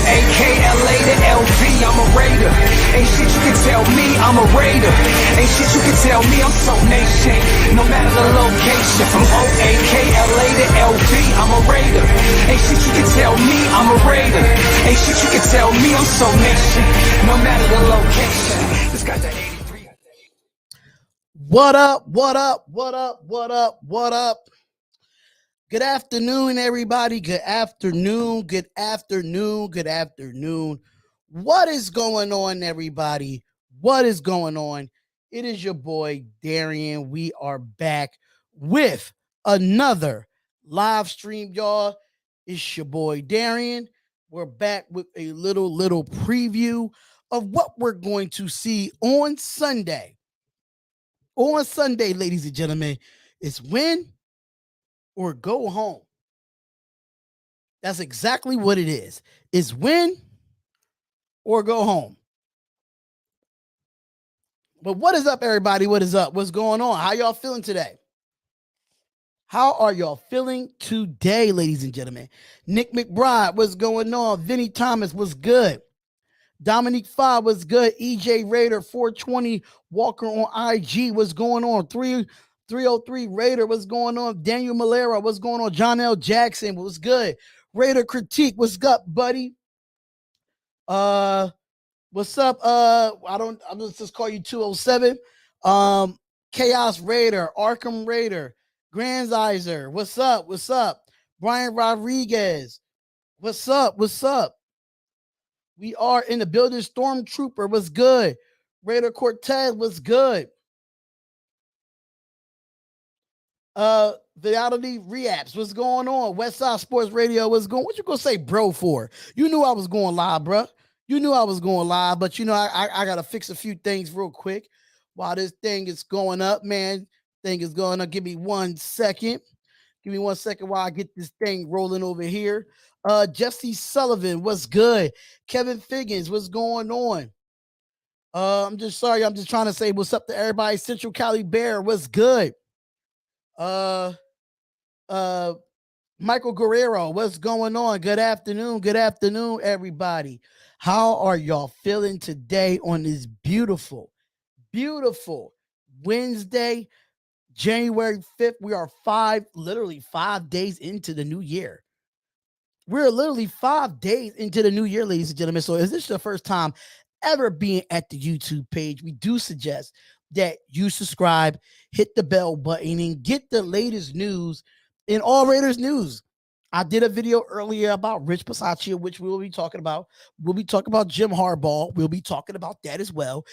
AKLA to LV, I'm a Raider. Ain't shit you can tell me, I'm a Raider. Ain't shit you can tell me, I'm so nation. No matter the location, from OAKLA to LV, I'm a Raider. Ain't shit you can tell me, I'm a Raider. Ain't shit you can tell me, I'm so nation. No matter the location. It's got the 83. What up? What up? What up? What up? What up? Good afternoon, everybody. Good afternoon. Good afternoon. Good afternoon. What is going on, everybody? What is going on? It is your boy, Darian. We are back with another live stream, y'all. It's your boy, Darian. We're back with a little preview of what we're going to see on Sunday. On Sunday, ladies and gentlemen, it's win or go home. That's exactly what it is. It's win or go home. But what is up, everybody? What is up? What's going on? How y'all feeling today? How are y'all feeling today, ladies and gentlemen? Nick McBride, what's going on? Vinny Thomas, what's good? Dominique Fa, what's good? EJ Raider, 420 Walker on IG, what's going on? 303 Raider, what's going on? Daniel Malera, what's going on? John L. Jackson, what's good? Raider Critique, what's up, buddy? What's up? I'm just call you 207. Chaos Raider, Arkham Raider, Grandizer, what's up? What's up? Brian Rodriguez, what's up? What's up? We are in the building. Stormtrooper, what's good? Raider Cortez, what's good? Reality Reaps, what's going on? Westside Sports Radio, what's going? What you gonna say, bro? For you knew I was going live, bro. You knew I was going live, but you know I gotta fix a few things real quick while this thing is going up, man. Thing is going up. Give me 1 second. Give me 1 second while I get this thing rolling over here. Jesse Sullivan, what's good? Kevin Figgins, what's going on? I'm just sorry. I'm just trying to say what's up to everybody. Central Cali Bear, what's good? Michael Guerrero, what's going on? Good afternoon. Good afternoon, everybody. How are y'all feeling today on this beautiful Wednesday, January 5th? We are literally 5 days into the new year. We're literally 5 days into the new year, ladies and gentlemen. So is this your first time ever being at the YouTube page? We do suggest that you subscribe, hit the bell button, and get the latest news in all Raiders news. I did a video earlier about Rich Bisaccia, which we will be talking about. We'll be talking about Jim Harbaugh. We'll be talking about that as well.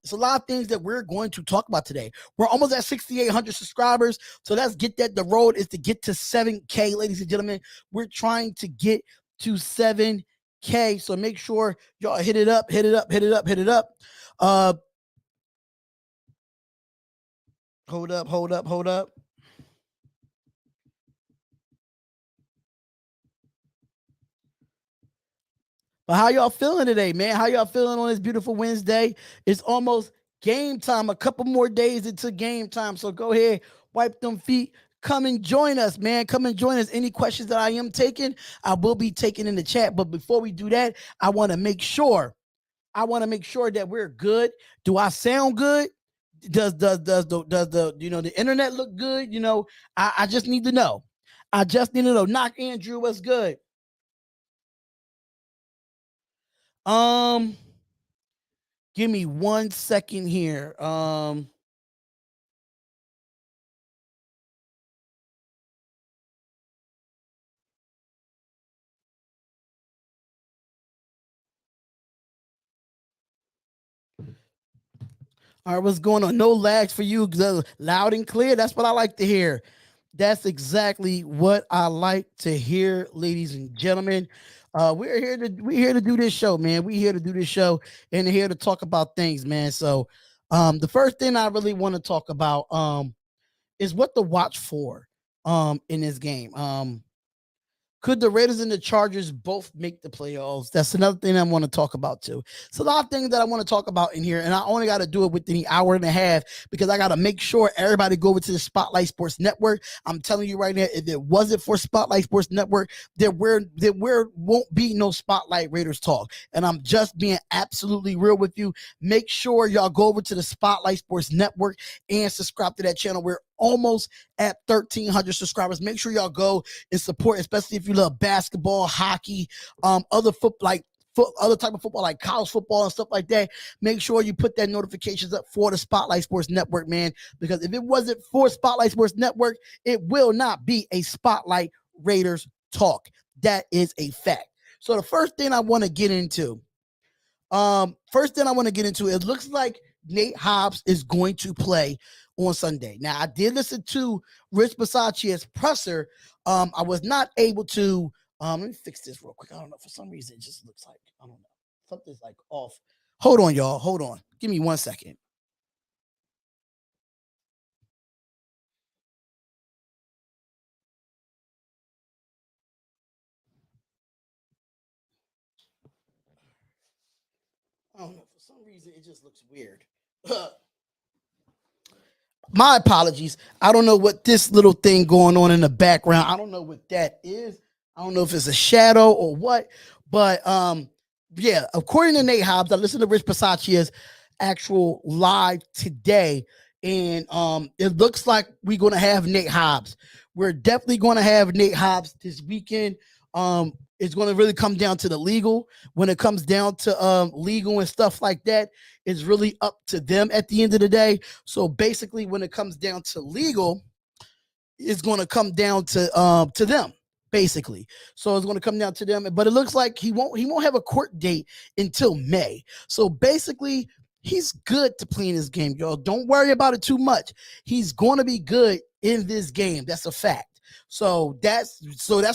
It's a lot of things that we're going to talk about today. We're almost at 6,800 subscribers. So let's get that. The road is to get to 7K, ladies and gentlemen. We're trying to get to 7K. So make sure y'all hit it up. Hold up. But how y'all feeling today, man? How y'all feeling on this beautiful Wednesday? It's almost game time. A couple more days into game time. So go ahead, wipe them feet. Come and join us, man. Come and join us. Any questions that I am taking, I will be taking in the chat. But before we do that, I want to make sure that we're good. Do I sound good? Does the internet look good? I just need to know. Knock Andrew, what's good? Give me 1 second here. All right, what's going on? No lags for you. Loud and clear. That's what I like to hear. That's exactly what I like to hear, ladies and gentlemen. We're here to do this show, man. We're here to do this show and here to talk about things, man. So the first thing I really want to talk about is what to watch for in this game. Could the Raiders and the Chargers both make the playoffs? That's another thing I want to talk about too. It's a lot of things that I want to talk about in here, and I only got to do it within an hour and a half because I got to make sure everybody go over to the Spotlight Sports Network. I'm telling you right now, if it wasn't for Spotlight Sports Network, there won't be no Spotlight Raiders talk. And I'm just being absolutely real with you. Make sure y'all go over to the Spotlight Sports Network and subscribe to that channel. We're almost at 1,300 subscribers. Make sure y'all go and support, especially if you love basketball, hockey, other other type of football like college football and stuff like that. Make sure you put that notifications up for the Spotlight Sports Network, man, because if it wasn't for Spotlight Sports Network, it will not be a Spotlight Raiders talk. That is a fact. So the first thing I want to get into, it looks like Nate Hobbs is going to play on Sunday. Now, I did listen to Rich Bisaccia's presser. I was not able to, let me fix this real quick. I don't know. For some reason, it just looks like, I don't know. Something's like off. Hold on, y'all. Hold on. Give me 1 second. I don't know. For some reason, it just looks weird. My apologies. I don't know what this little thing going on in the background. I don't know what that is. I don't know if it's a shadow or what. But yeah, according to Nate Hobbs, I listened to Rich Bisaccia's actual live today, and it looks like we're gonna have Nate Hobbs. We're definitely gonna have Nate Hobbs this weekend. It's going to really come down to the legal. When it comes down to legal and stuff like that, it's really up to them at the end of the day. So basically, when it comes down to legal, it's going to come down to them, basically. So it's going to come down to them. But it looks like he won't have a court date until May. So basically, he's good to play in this game, y'all. Don't worry about it too much. He's going to be good in this game. That's a fact. So that's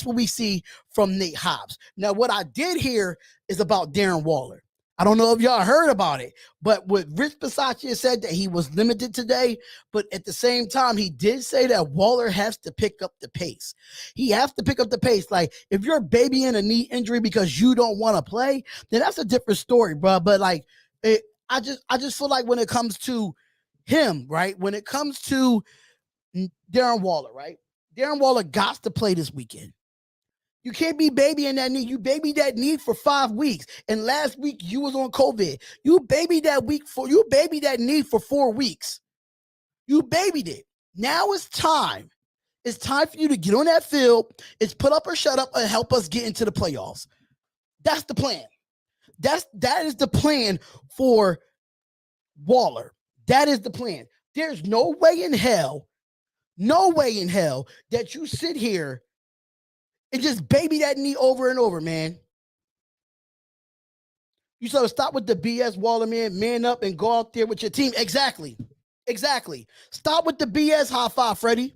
what we see from Nate Hobbs. Now, what I did hear is about Darren Waller. I don't know if y'all heard about it, but what Rich Bisaccia said that he was limited today, but at the same time, he did say that Waller has to pick up the pace. He has to pick up the pace. Like, if you're babying a knee injury because you don't want to play, then that's a different story, bro. But like, I just feel like when it comes to him, right? When it comes to Darren Waller, right? Darren Waller got to play this weekend. You can't be babying that knee. You babied that knee for 5 weeks. And last week you was on COVID. You babied that knee for 4 weeks. You babied it. Now it's time. It's time for you to get on that field. It's put up or shut up and help us get into the playoffs. That's the plan. That is the plan for Waller. That is the plan. There's no way in hell that you sit here and just baby that knee over and over, man. You sort of stop with the BS, Waller, man up and go out there with your team. Exactly. Stop with the BS, high five, Freddie.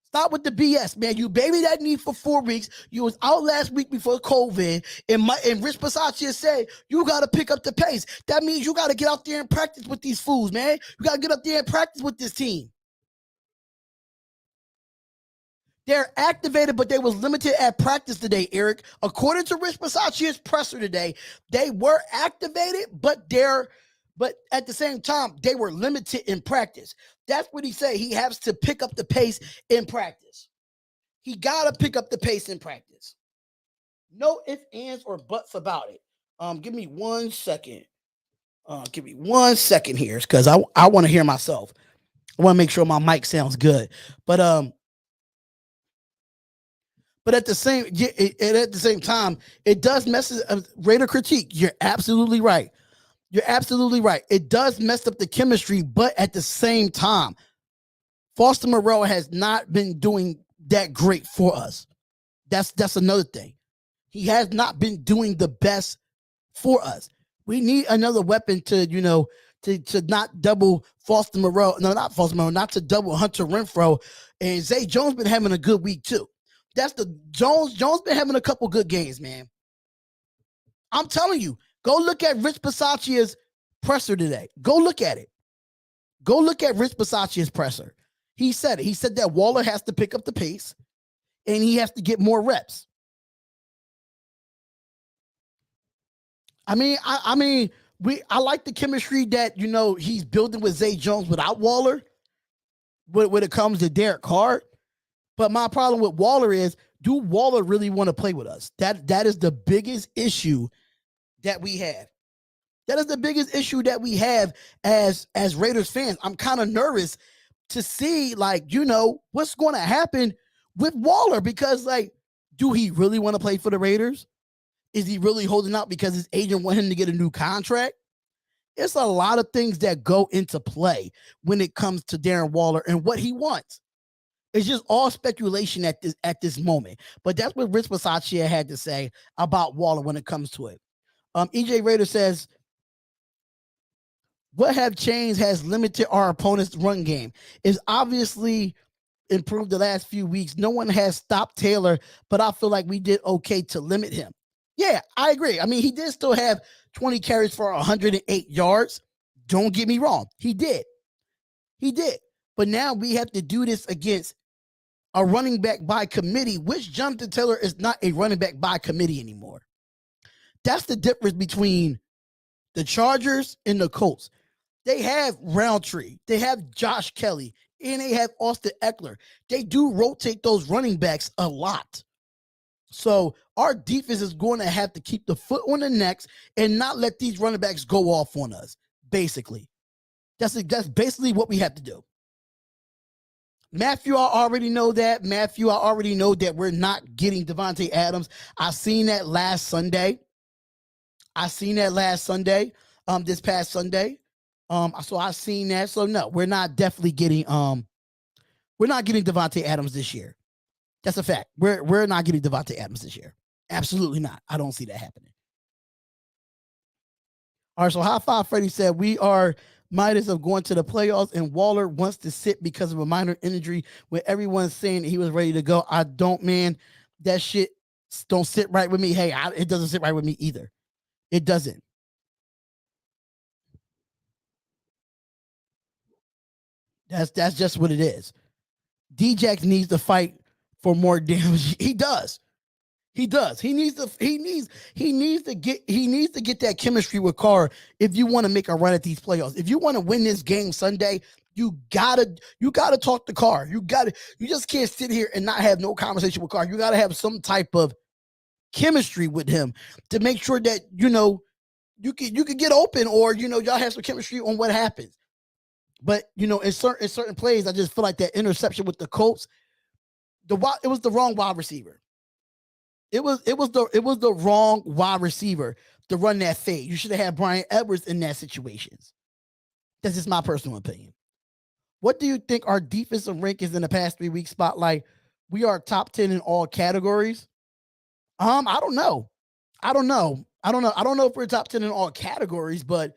Stop with the BS, man. You baby that knee for 4 weeks. You was out last week before COVID, and Rich Bisaccia said you got to pick up the pace. That means you got to get out there and practice with these fools, man. You got to get up there and practice with this team. They're activated, but they was limited at practice today, Eric. According to Rich Bisaccia's presser today, they were activated, but at the same time, they were limited in practice. That's what he said. He has to pick up the pace in practice. He got to pick up the pace in practice. No ifs, ands, or buts about it. Give me 1 second. Give me 1 second here, because I want to hear myself. I want to make sure my mic sounds good. But at the same time, it does mess up Raider critique. You're absolutely right. It does mess up the chemistry, but at the same time, Foster Moreau has not been doing that great for us. That's another thing. He has not been doing the best for us. We need another weapon to not double Foster Moreau. No, not Foster Moreau, not to double Hunter Renfrow. And Zay Jones been having a good week too. That's the Jones been having a couple good games, man. I'm telling you, go look at Rich Bisaccia's presser today. Go look at it. Go look at Rich Bisaccia's presser. He said it. He said that Waller has to pick up the pace. and he has to get more reps. I like the chemistry that he's building with Zay Jones without Waller. When it comes to Derek Carr, but my problem with Waller is, do Waller really want to play with us? That is the biggest issue that we have. That is the biggest issue that we have as Raiders fans. I'm kind of nervous to see, what's going to happen with Waller, because, do he really want to play for the Raiders? Is he really holding out because his agent want him to get a new contract? It's a lot of things that go into play when it comes to Darren Waller and what he wants. It's just all speculation at this moment. But that's what Rich Bisaccia had to say about Waller when it comes to it. EJ Raider says, what have changed has limited our opponent's run game. It's obviously improved the last few weeks. No one has stopped Taylor, but I feel like we did okay to limit him. Yeah, I agree. I mean, he did still have 20 carries for 108 yards. Don't get me wrong. He did. But now we have to do this against a running back by committee, which Jonathan Taylor is not a running back by committee anymore. That's the difference between the Chargers and the Colts. They have Roundtree. They have Josh Kelly. And they have Austin Eckler. They do rotate those running backs a lot. So our defense is going to have to keep the foot on the necks and not let these running backs go off on us, basically. That's basically what we have to do. Matthew, I already know that. I already know that we're not getting Devontae Adams. I seen that last Sunday. This past Sunday. So I seen that. So no, we're not definitely getting Devontae Adams this year. That's a fact. We're not getting Devontae Adams this year. Absolutely not. I don't see that happening. All right, so High Five Freddy said, we are Midas of going to the playoffs, and Waller wants to sit because of a minor injury when everyone's saying he was ready to go. I don't, man. That shit don't sit right with me. Hey, it doesn't sit right with me either. It doesn't. That's just what it is. D-Jax needs to fight for more damage. He does. He needs to get that chemistry with Carr if you want to make a run at these playoffs. If you want to win this game Sunday, you gotta talk to Carr. You just can't sit here and not have no conversation with Carr. You gotta have some type of chemistry with him to make sure that you can get open, or y'all have some chemistry on what happens. But in certain plays, I just feel like that interception with the Colts, it was the wrong wide receiver. It was the wrong wide receiver to run that fade. You should have had Brian Edwards in that situation. That's just my personal opinion. What do you think our defensive rankings in the past 3 weeks spotlight? We are top 10 in all categories. I don't know. I don't know if we're top 10 in all categories, but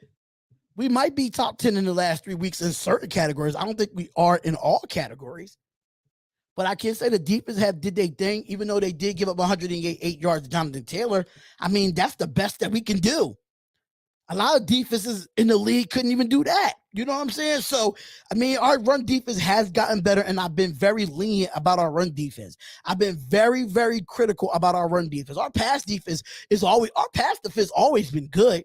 we might be top 10 in the last 3 weeks in certain categories. I don't think we are in all categories. But I can't say the defense did their thing, even though they did give up 108 yards to Jonathan Taylor. I mean, that's the best that we can do. A lot of defenses in the league couldn't even do that. You know what I'm saying? So, I mean, our run defense has gotten better, and I've been very lenient about our run defense. I've been very, very critical about our run defense. Our pass defense always been good.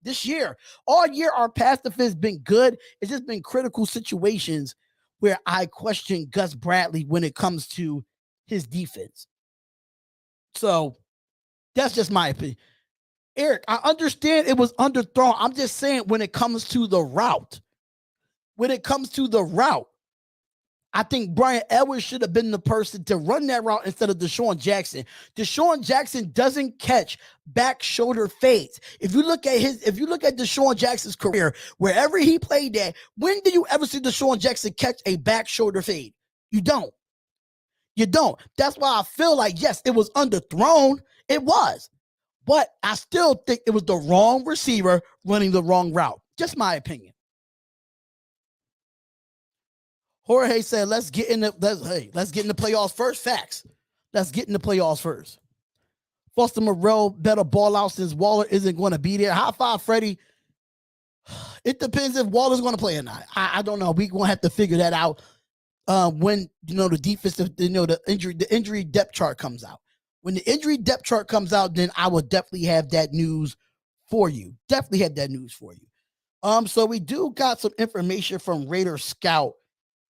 This year, all year, our pass defense has been good. It's just been critical situations where I question Gus Bradley when it comes to his defense. So that's just my opinion. Eric, I understand it was underthrown. I'm just saying when it comes to the route, I think Brian Edwards should have been the person to run that route instead of Deshaun Jackson. Deshaun Jackson doesn't catch back shoulder fades. If you look at Deshaun Jackson's career, wherever he played at, when do you ever see Deshaun Jackson catch a back shoulder fade? You don't. That's why I feel like, yes, it was underthrown. It was. But I still think it was the wrong receiver running the wrong route. Just my opinion. Jorge said, let's get in the playoffs first. Facts. Let's get in the playoffs first. Foster Moreau better ball out since Waller isn't going to be there. High five, Freddie. It depends if Waller's going to play or not. I don't know. We're going to have to figure that out when the defensive, the injury depth chart comes out. When the injury depth chart comes out, then I will definitely have that news for you. Definitely have that news for you. So we do got some information from Raider Scout.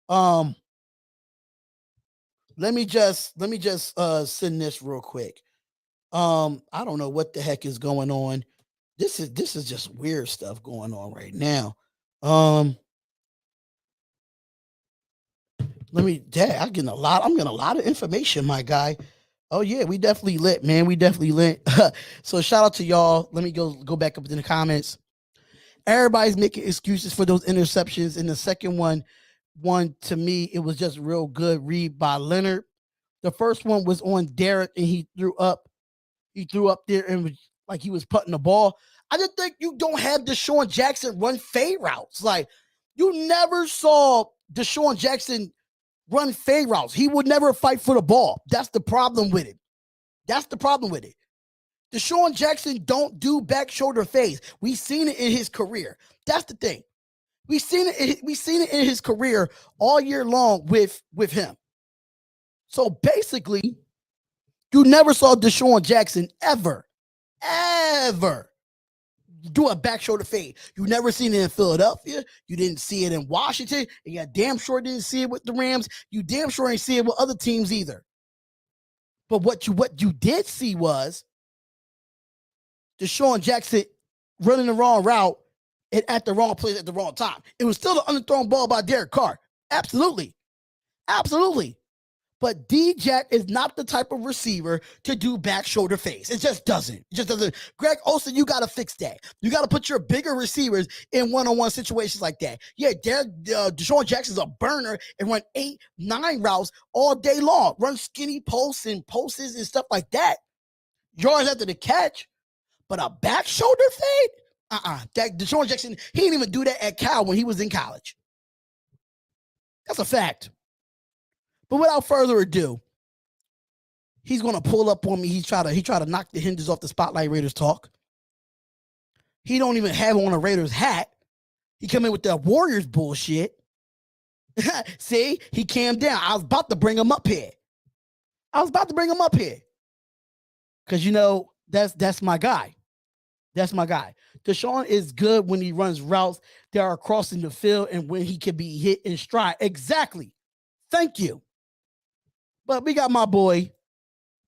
Let me just send this real quick. I don't know what the heck is going on. This is just weird stuff going on right now. I'm getting a lot of information, my guy. Oh yeah, we definitely lit, man. We definitely lit. So shout out to y'all. Let me go back up in the comments. Everybody's making excuses for those interceptions. In the second one to me, it was just real good read by Leonard. The first one was on Derek, and he threw up there and was like he was putting the ball. I just think you don't have Deshaun Jackson run fade routes. Like, you never saw Deshaun Jackson run fade routes. He would never fight for the ball. That's the problem with it. Deshaun Jackson don't do back shoulder fades. We've seen it in his career. That's the thing. We've seen it in his career all year long with him. So basically, you never saw Deshaun Jackson ever do a back shoulder fade. You never seen it in Philadelphia. You didn't see it in Washington. And you damn sure didn't see it with the Rams. You damn sure ain't see it with other teams either. But what you did see was Deshaun Jackson running the wrong route and at the wrong place at the wrong time. It was still an underthrown ball by Derek Carr. Absolutely. But D-Jack is not the type of receiver to do back shoulder fades. It just doesn't. Greg Olsen, you got to fix that. You got to put your bigger receivers in one-on-one situations like that. Yeah, Deshaun Jackson's a burner and run 8, 9 routes all day long. Run skinny posts and and stuff like that. Yards after the catch. But a back shoulder fade? That Deshaun Jackson, he didn't even do that at Cal when he was in college. That's a fact. But without further ado, he's going to pull up on me. He try to knock the hinges off the Spotlight Raiders talk. He don't even have on a Raiders hat. He come in with that Warriors bullshit. See, he calmed down. I was about to bring him up here. Because, that's my guy. Deshaun is good when he runs routes that are crossing the field and when he can be hit in stride. Exactly. Thank you. But we got my boy,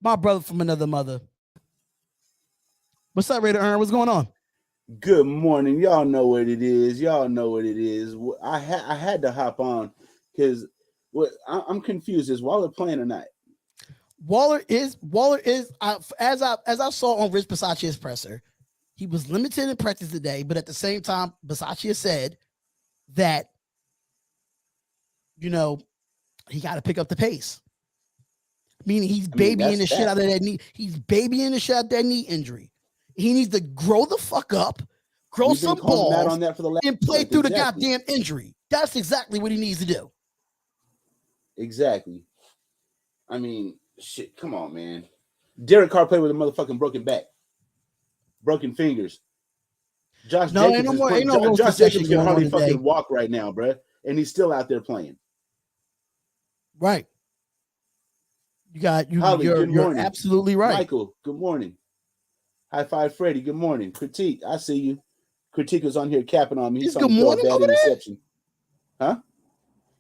my brother from another mother. What's up, Raider Earn? What's going on? Good morning. Y'all know what it is. I had to hop on because I'm confused. Is Waller playing or not? Waller is as I saw on Rich Bisaccia's presser, he was limited in practice today, but at the same time, Bisaccia said that, he got to pick up the pace. Meaning he's babying the shit out of that knee. He's babying the shit out of that knee injury. He needs to grow the fuck up, grow some balls, on that for the last and play through the goddamn injury. That's exactly what he needs to do. Exactly. I mean, shit, come on, man. Derek Carr played with a motherfucking broken back. Broken fingers. Josh Jacobs can hardly fucking walk right now, bro. And he's still out there playing. Right. You're absolutely right. Michael, good morning. High five, Freddie. Good morning. Critique, I see you. Critique was on here capping on me. He's good morning over there? Huh?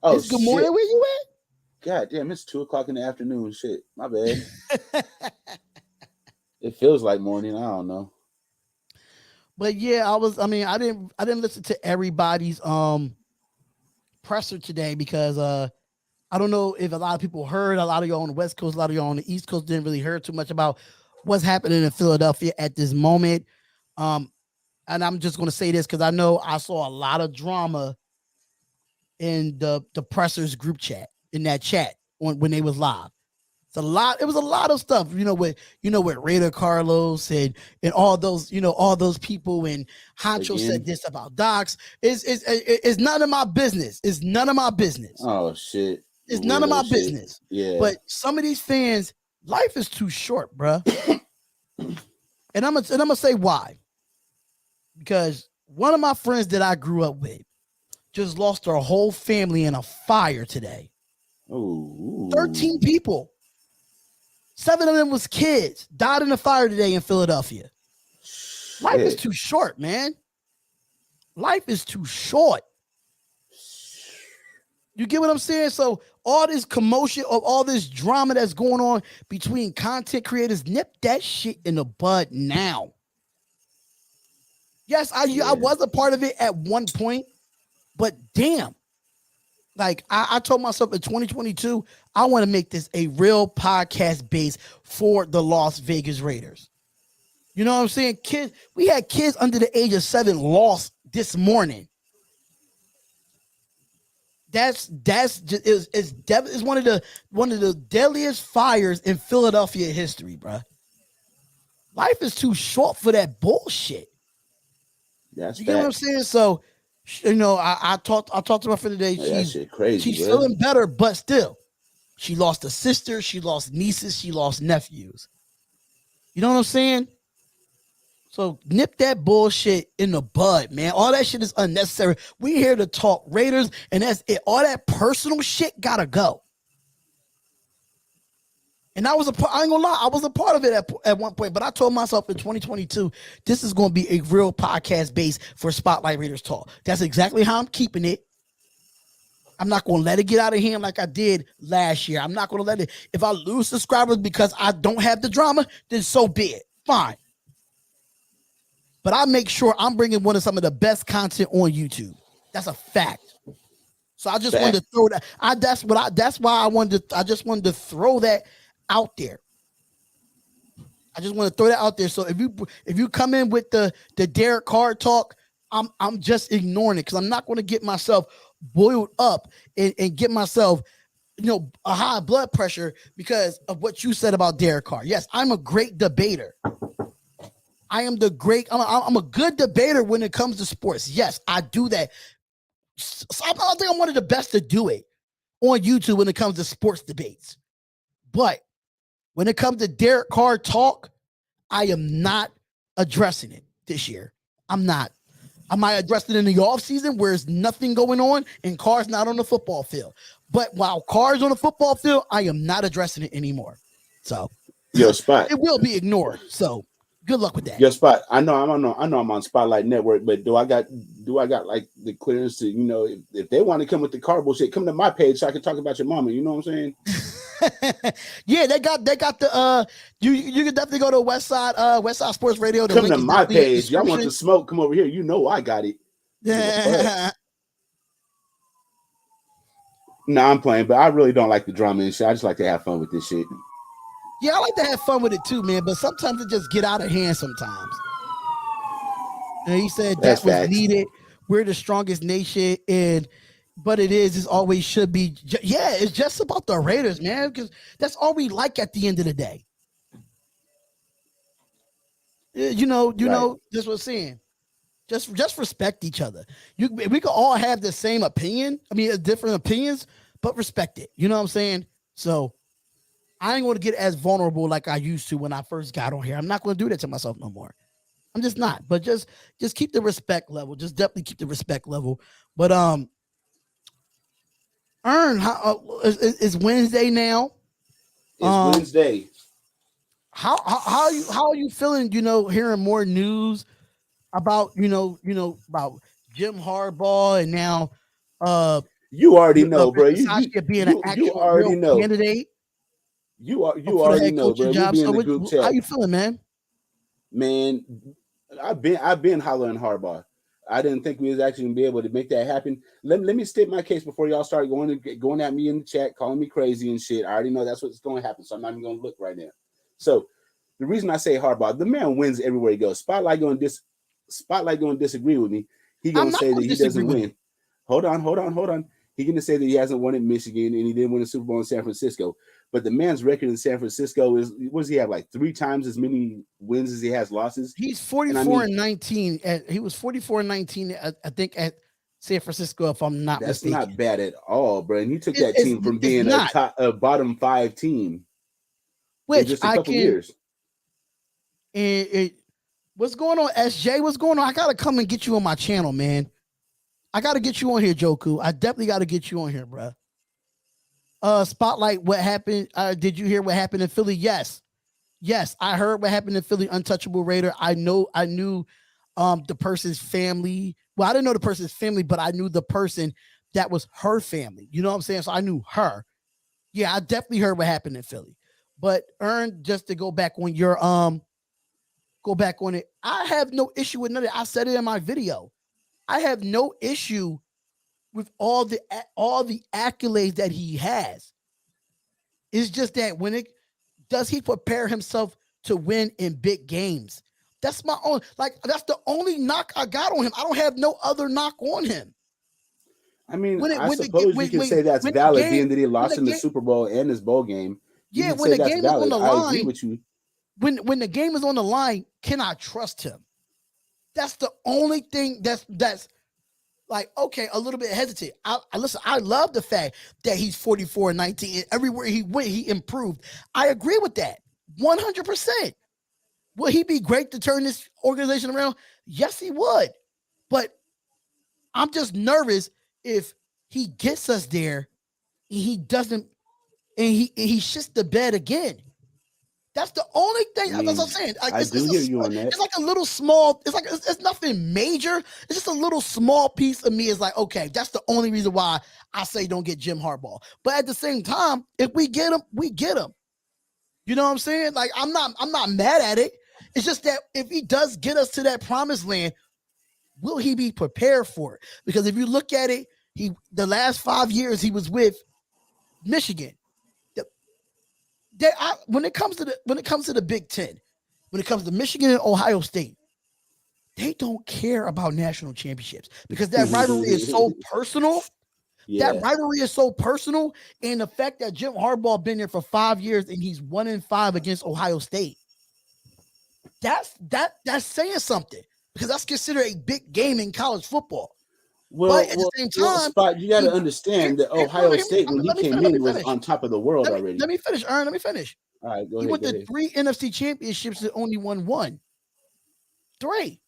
Oh, it's good morning. Where you at? God damn, it's 2:00 in the afternoon. Shit, my bad. It feels like morning. I don't know. But yeah, I didn't listen to everybody's presser today because I don't know if a lot of people heard. A lot of y'all on the West Coast, a lot of y'all on the East Coast didn't really hear too much about what's happening in Philadelphia at this moment. And I'm just going to say this because I know I saw a lot of drama in the pressers group chat, in that chat when they was live. It was a lot of stuff, with Raider Carlos and all those, all those people, and Honcho said this about Docs. It's none of my business. It's none of my business. Oh shit. It's none of my business. Yeah. But some of these fans, life is too short, bruh. and I'm gonna say why. Because one of my friends that I grew up with just lost their whole family in a fire today. Oh, 13 people. 7 of them was kids. Died in a fire today in Philadelphia. shit. Life is too short, man. Life is too short. You get what I'm saying? So all this commotion of all this drama that's going on between content creators, nip that shit in the bud now. Yes, I was a part of it at one point, but damn. Like I told myself in 2022, I want to make this a real podcast base for the Las Vegas Raiders. You know what I'm saying? We had kids under the age of 7 lost this morning. It's one of the deadliest fires in Philadelphia history, bro. Life is too short for that bullshit. That's you get what I'm saying? So, you know, I talked to her for the day. That shit crazy. She's feeling better, but still, she lost a sister, she lost nieces, she lost nephews. You know what I'm saying? So nip that bullshit in the bud, man. All that shit is unnecessary. We here to talk Raiders, and that's it. All that personal shit gotta go. And I ain't gonna lie, I was a part of it at one point, but I told myself in 2022, this is gonna be a real podcast base for Spotlight Raiders Talk. That's exactly how I'm keeping it. I'm not gonna let it get out of hand like I did last year. I'm not gonna let it. If I lose subscribers because I don't have the drama, then so be it. Fine. But I make sure I'm bringing some of the best content on YouTube. That's a fact. So I just wanted to throw that. That's why I just wanted to throw that out there. I just want to throw that out there. So if you come in with the Derek Carr talk, I'm just ignoring it because I'm not going to get myself boiled up and get myself, a high blood pressure because of what you said about Derek Carr. Yes, I'm a great debater. I'm a good debater when it comes to sports. Yes, I do that. So I think I'm one of the best to do it on YouTube when it comes to sports debates. But when it comes to Derek Carr talk, I am not addressing it this year. I'm not. I might address it in the offseason where there's nothing going on and Carr's not on the football field. But while Carr's on the football field, I am not addressing it anymore. So Spot. It will be ignored. So good luck with that. Your Spot. I know I'm on Spotlight Network, but do I got like the clearance to, if they want to come with the car bullshit, come to my page so I can talk about your mama. You know what I'm saying? Yeah, they got the you can definitely go to Westside Sports Radio. Come to my page. Y'all want the smoke? Come over here. I got it. Yeah. No, I'm playing, but I really don't like the drama and shit. I just like to have fun with this shit. Yeah, I like to have fun with it too, man. But sometimes it just get out of hand sometimes. And he said that was needed. We're the strongest nation, but it always should be. Yeah, it's just about the Raiders, man, because that's all we like at the end of the day. You know, just what I'm saying. Just respect each other. We can all have the same opinion. I mean, different opinions, but respect it. You know what I'm saying? So I ain't going to get as vulnerable like I used to when I first got on here. I'm not going to do that to myself no more. I'm just not. But just keep the respect level. Just definitely keep the respect level. But Ern, it's Wednesday now. It's Wednesday. How are you feeling? Hearing more news about about Jim Harbaugh and now you already know, bro. You being an actual already know candidate. You already know, bro. Job. So group chat. How you feeling, man? Man, I've been hollering Harbaugh. I didn't think we was actually gonna be able to make that happen. Let me state my case before y'all start going at me in the chat, calling me crazy and shit. I already know that's what's going to happen, so I'm not even going to look right now. So the reason I say Harbaugh, the man wins everywhere he goes. Spotlight going to disagree with me. He going to say that he doesn't win. Hold on. He's going to say that he hasn't won at Michigan and he didn't win a Super Bowl in San Francisco. But the man's record in San Francisco is, what does he have, like 3 times as many wins as he has losses? He's 44-19. He was 44-19, I think, at San Francisco, if I'm not mistaken. That's not bad at all, bro. And he took that team from being a bottom 5 team, which in just a couple years. What's going on, SJ? What's going on? I gotta come and get you on my channel, man. I gotta get you on here, Joku. I definitely gotta get you on here, bro. Spotlight, what happened? Did you hear what happened in Philly? Yes. Yes, I heard what happened in Philly. Untouchable Raider. I knew the person's family. Well, I didn't know the person's family, but I knew the person that was her family. You know what I'm saying? So I knew her. Yeah, I definitely heard what happened in Philly. But Ern, just to go back on your go back on it. I have no issue with none of it. I said it in my video. I have no issue with all the accolades that he has. It's just that does he prepare himself to win in big games? That's my own, that's the only knock I got on him. I don't have no other knock on him. I mean, I suppose you can say that's valid, being that he lost in the Super Bowl and his bowl game. Yeah, when the game is on the line, I agree with you. When the game is on the line, can I trust him? That's the only thing that's like, okay, a little bit hesitant. Listen, I love the fact that he's 44-19. And everywhere he went, he improved. I agree with that 100%. Would he be great to turn this organization around? Yes, he would. But I'm just nervous if he gets us there and he doesn't, and he shits the bed again. That's the only thing. That's what I'm saying. I do hear you on that. It's like a little small. It's nothing major. It's just a little small piece of me. Is like, okay, that's the only reason why I say don't get Jim Harbaugh. But at the same time, if we get him, we get him. You know what I'm saying? Like, I'm not mad at it. It's just that if he does get us to that promised land, will he be prepared for it? Because if you look at it, the last 5 years he was with Michigan. When it comes to the Big Ten, when it comes to Michigan and Ohio State, they don't care about national championships because that rivalry is so personal. Yeah. That rivalry is so personal, and the fact that Jim Harbaugh been there for 5 years and he's 1-5 against Ohio State, that's saying something because that's considered a big game in college football. Well, but at the same time, Spot, you got to understand that Ohio State, when he came in, was on top of the world already. Let me finish, Ern. Let me finish. All right, go ahead. He went to 3 NFC championships and only won 1. 3.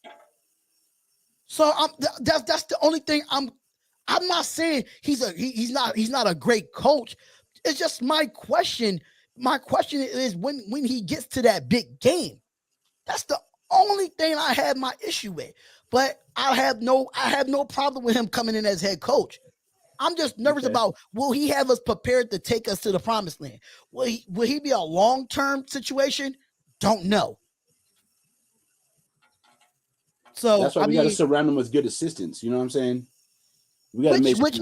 So that's the only thing I'm not saying he's not a great coach. It's just my question. My question is when he gets to that big game. That's the only thing I have my issue with. But I have no problem with him coming in as head coach. I'm just nervous about, will he have us prepared to take us to the promised land? Will he be a long-term situation? Don't know. So that's why we got to surround him with good assistants. You know what I'm saying? We got to make which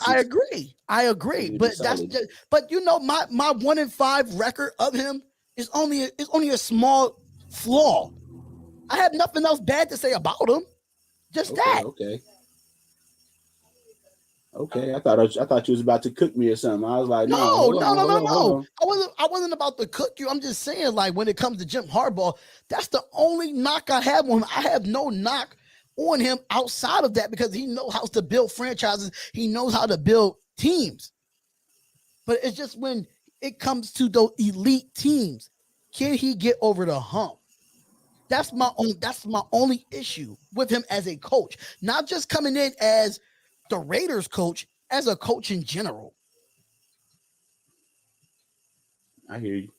I agree. I agree. But that's just, but you know, my 1-5 record of him is only a small flaw. I have nothing else bad to say about him. Just that. Okay. I thought you was about to cook me or something. I was like, no. I wasn't about to cook you. I'm just saying, like, when it comes to Jim Harbaugh, that's the only knock I have on him. I have no knock on him outside of that because he knows how to build franchises. He knows how to build teams. But it's just when it comes to those elite teams, can he get over the hump? That's my only issue with him as a coach, not just coming in as the Raiders coach, as a coach in general. I hear you,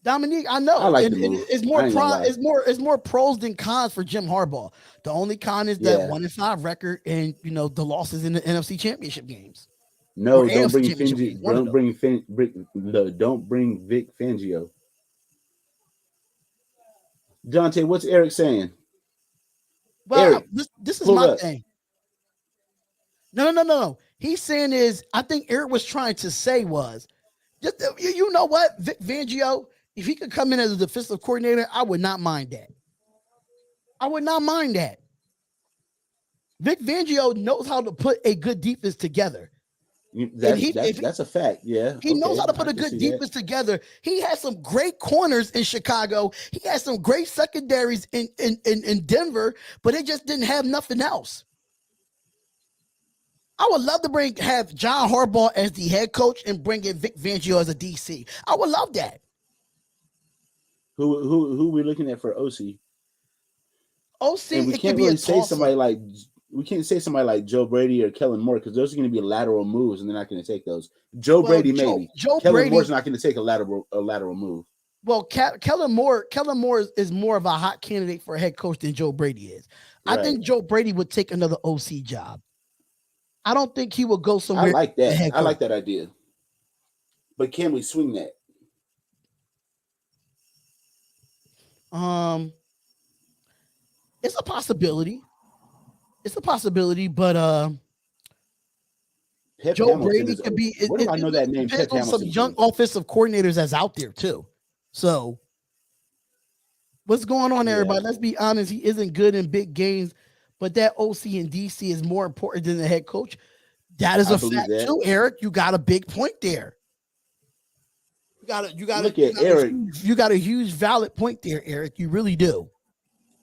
Dominique. I know. I like the move. It's more pros than cons for Jim Harbaugh. The only con is that 1-5 record and the losses in the NFC Championship games. No, don't bring Fangio. Don't bring Vic Fangio. Dante, what's Eric saying? Well, Eric, this is my thing. No. He's saying is, I think Eric was trying to say was, just, you know what, Vic Fangio, if he could come in as a defensive coordinator, I would not mind that. Vic Fangio knows how to put a good defense together. That's a fact. Yeah, he knows how to put a good defense together. He has some great corners in Chicago. He has some great secondaries in Denver, but they just didn't have nothing else. I would love to have John Harbaugh as the head coach and bring in Vic Fangio as a DC. I would love that. Who we looking at for OC? OC, and we can't really say somebody like We can't say somebody like Joe Brady or Kellen Moore because those are going to be lateral moves, and they're not going to take those. Brady maybe. Kellen Moore's not going to take a lateral move. Well, Kellen Moore is more of a hot candidate for a head coach than Joe Brady is. Right. I think Joe Brady would take another OC job. I don't think he will go somewhere. I like that. I like that idea. But can we swing that? It's a possibility. But Joe Hamilton Brady could be. Where do I know that name? Pep Hamilton. Some young offensive coordinators that's out there too. So, what's going on, everybody? Let's be honest. He isn't good in big games, but that OC and DC is more important than the head coach. That is a fact too, Eric. You got a big point there. You got a huge valid point there, Eric. You really do.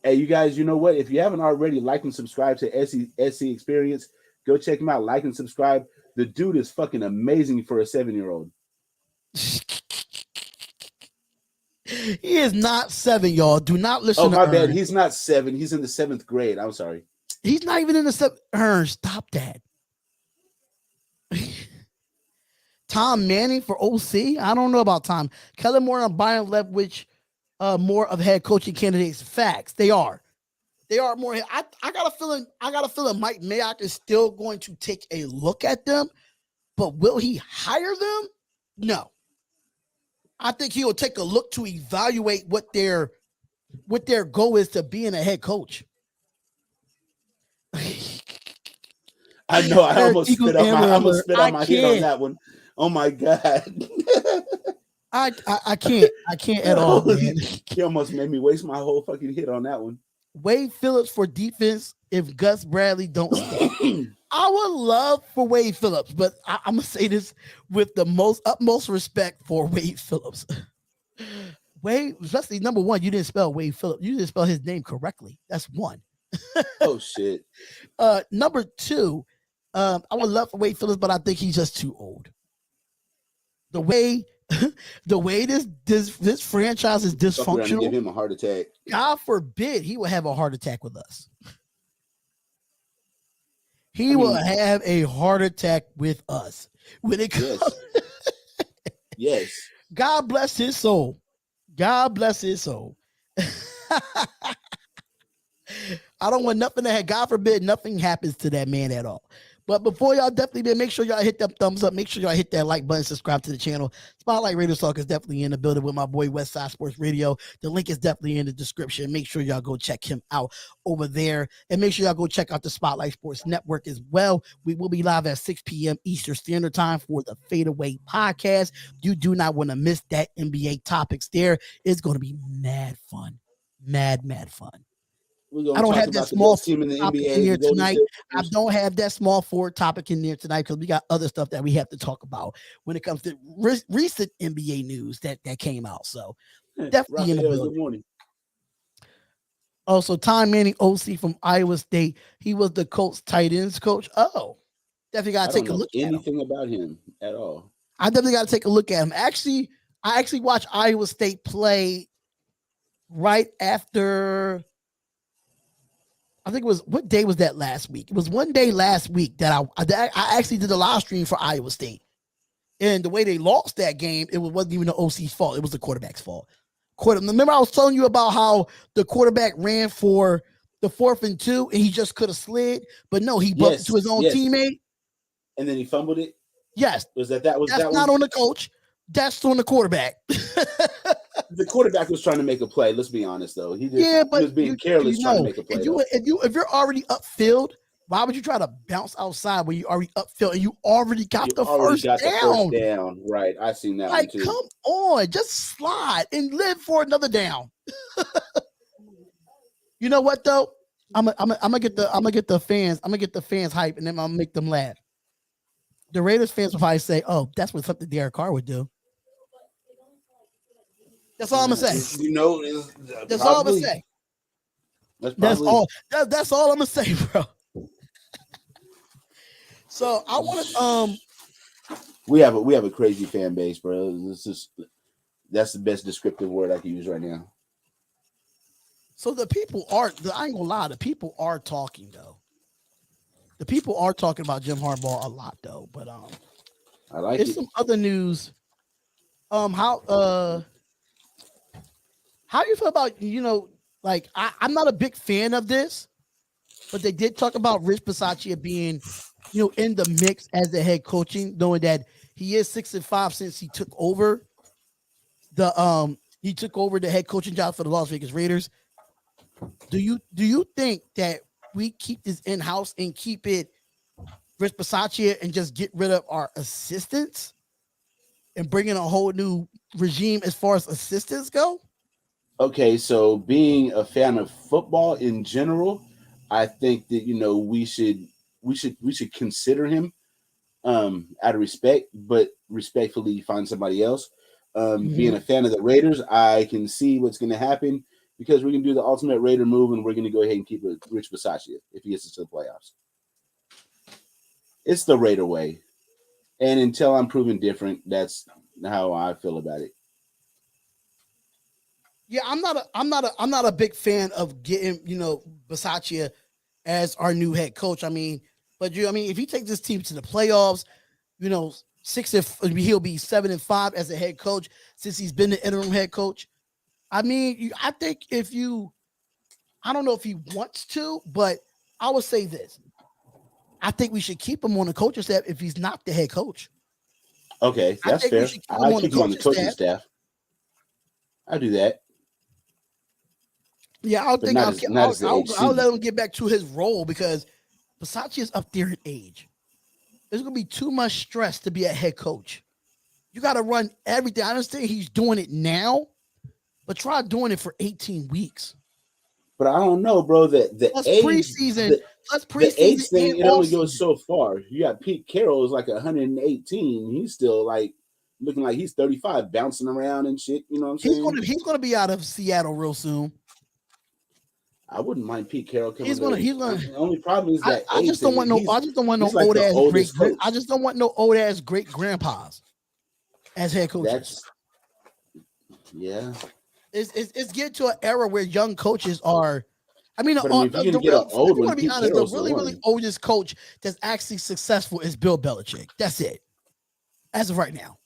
Hey, you guys, you know what? If you haven't already, like and subscribe to SC Experience. Go check him out. Like and subscribe. The dude is fucking amazing for a 7-year-old. He is not 7, y'all. Do not listen. Oh, my bad. He's not 7. He's in the 7th grade. I'm sorry. He's not even in the 7th. Ern, stop that. Tom Manning for OC? I don't know about Tom. Kellen Moore and Byron Leftwich, more of head coaching candidates. Facts. They are more. I got a feeling Mike Mayock is still going to take a look at them, but will he hire them? No. I think he will take a look to evaluate what their goal is to being a head coach. I know. I almost spit on my head on that one. Oh my God. I can't at all, man. He almost made me waste my whole fucking hit on that one. Wade Phillips for defense if Gus Bradley don't stay. I would love for Wade Phillips, but I'm gonna say this with the utmost respect for Wade Phillips. Wade, especially number one, you didn't spell Wade Phillips. You didn't spell his name correctly. That's one. Oh shit. Number two, I would love for Wade Phillips, but I think he's just too old. The way this franchise is dysfunctional. Give him a heart attack. God forbid he will have a heart attack with us. He will have a heart attack with us when it comes. Yes. God bless his soul. God bless his soul. I don't want nothing to have. God forbid nothing happens to that man at all. But before y'all definitely make sure y'all hit that thumbs up. Make sure y'all hit that like button, subscribe to the channel. Spotlight Radio Talk is definitely in the building with my boy Westside Sports Radio. The link is definitely in the description. Make sure y'all go check him out over there. And make sure y'all go check out the Spotlight Sports Network as well. We will be live at 6 p.m. Eastern Standard Time for the Fadeaway Podcast. You do not want to miss that NBA topics there. It's going to be mad fun. Mad fun. I don't have that small team in the NBA in here tonight. I don't have that small forward topic in there tonight because we got other stuff that we have to talk about when it comes to recent NBA news that came out. So definitely in the building. Good morning. Also, Tom Manning, OC from Iowa State. He was the Colts tight ends coach. Oh, definitely got to take a look at anything about him at all. I definitely got to take a look at him. Actually, I watched Iowa State play right after. I think it was, what day was that last week? It was one day last week that I actually did a live stream for Iowa State. And the way they lost that game, it wasn't even the OC's fault. It was the quarterback's fault. Remember I was telling you about how the quarterback ran for the 4th and 2 and he just could have slid, but no, he bumped into his own teammate. And then he fumbled it? Yes. That's not on the coach. That's on the quarterback. The quarterback was trying to make a play. Let's be honest, though. He was being careless trying to make a play. If you're already upfield, why would you try to bounce outside when you already upfield and you already got the first down? Right, I seen that one too. Come on, just slide and live for another down. You know what though? I'm gonna get the fans hype and then I'm gonna make them laugh. The Raiders fans will probably say, "Oh, that's what something Derek Carr would do." That's all I'm gonna say. That's all I'm gonna say. That's all I'm gonna say, bro. So I want to we have a crazy fan base, bro. That's the best descriptive word I can use right now. So the people I ain't gonna lie, the people are talking though. The people are talking about Jim Harbaugh a lot though, but I like it's it. some other news. How you feel about like I'm not a big fan of this, but they did talk about Rich Bisaccia being in the mix as the head coaching, knowing that he is 6-5 since he took over the head coaching job for the Las Vegas Raiders. Do you think that we keep this in house and keep it Rich Bisaccia and just get rid of our assistants and bring in a whole new regime as far as assistants go? Okay, so being a fan of football in general, I think that we should consider him out of respect, but respectfully find somebody else. Being a fan of the Raiders, I can see what's going to happen because we're going to do the ultimate Raider move, and we're going to go ahead and keep Rich Bisaccia if he gets us to the playoffs. It's the Raider way, and until I'm proven different, that's how I feel about it. Yeah, I'm not a big fan of getting Bisaccia as our new head coach. I mean, if he takes this team to the playoffs, he'll be 7-5 as a head coach since he's been the interim head coach. I mean, I think I don't know if he wants to, but I would say this: I think we should keep him on the coaching staff if he's not the head coach. Okay, that's fair. I keep him on the coaching staff. I'll do that. Yeah, I'll let him get back to his role because Bisaccia is up there in age. There's going to be too much stress to be a head coach. You got to run everything. I understand he's doing it now, but try doing it for 18 weeks. But I don't know, bro. The age thing, it only goes so far. You got Pete Carroll is like 118. He's still like looking like he's 35, bouncing around and shit. You know what I'm saying? He's gonna be out of Seattle real soon. I wouldn't mind Pete Carroll coming. He's gonna. The only problem is that I just don't want no. I just don't want no old ass great. I just don't want no old ass great grandpas as head coaches. Yeah. It's getting to an era where young coaches are. I mean, if you're gonna get an old one, be honest, the really oldest coach that's actually successful is Bill Belichick. That's it, as of right now.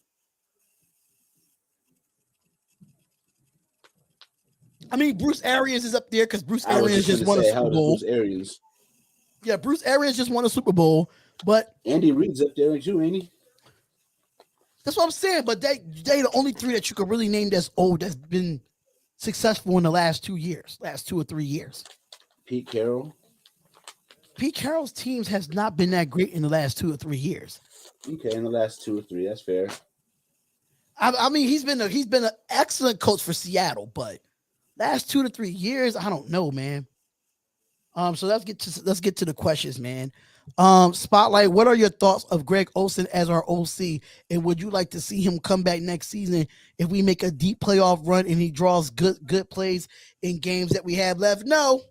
I mean, Bruce Arians is up there because Bruce Arians just won a Super Bowl. Bruce Arians. Yeah, Bruce Arians just won a Super Bowl, but Andy Reid's up there too, ain't he? That's what I'm saying. But they the only three that you could really name that's old that's been successful in the last 2 or 3 years. Pete Carroll. Pete Carroll's teams has not been that great in the last 2 or 3 years. Okay, in the last 2 or 3, that's fair. I mean, he's been an excellent coach for Seattle, but last 2 to 3 years, I don't know, man. So let's get to the questions, man. Spotlight, what are your thoughts of Greg Olsen as our OC? And would you like to see him come back next season if we make a deep playoff run and he draws good plays in games that we have left? No.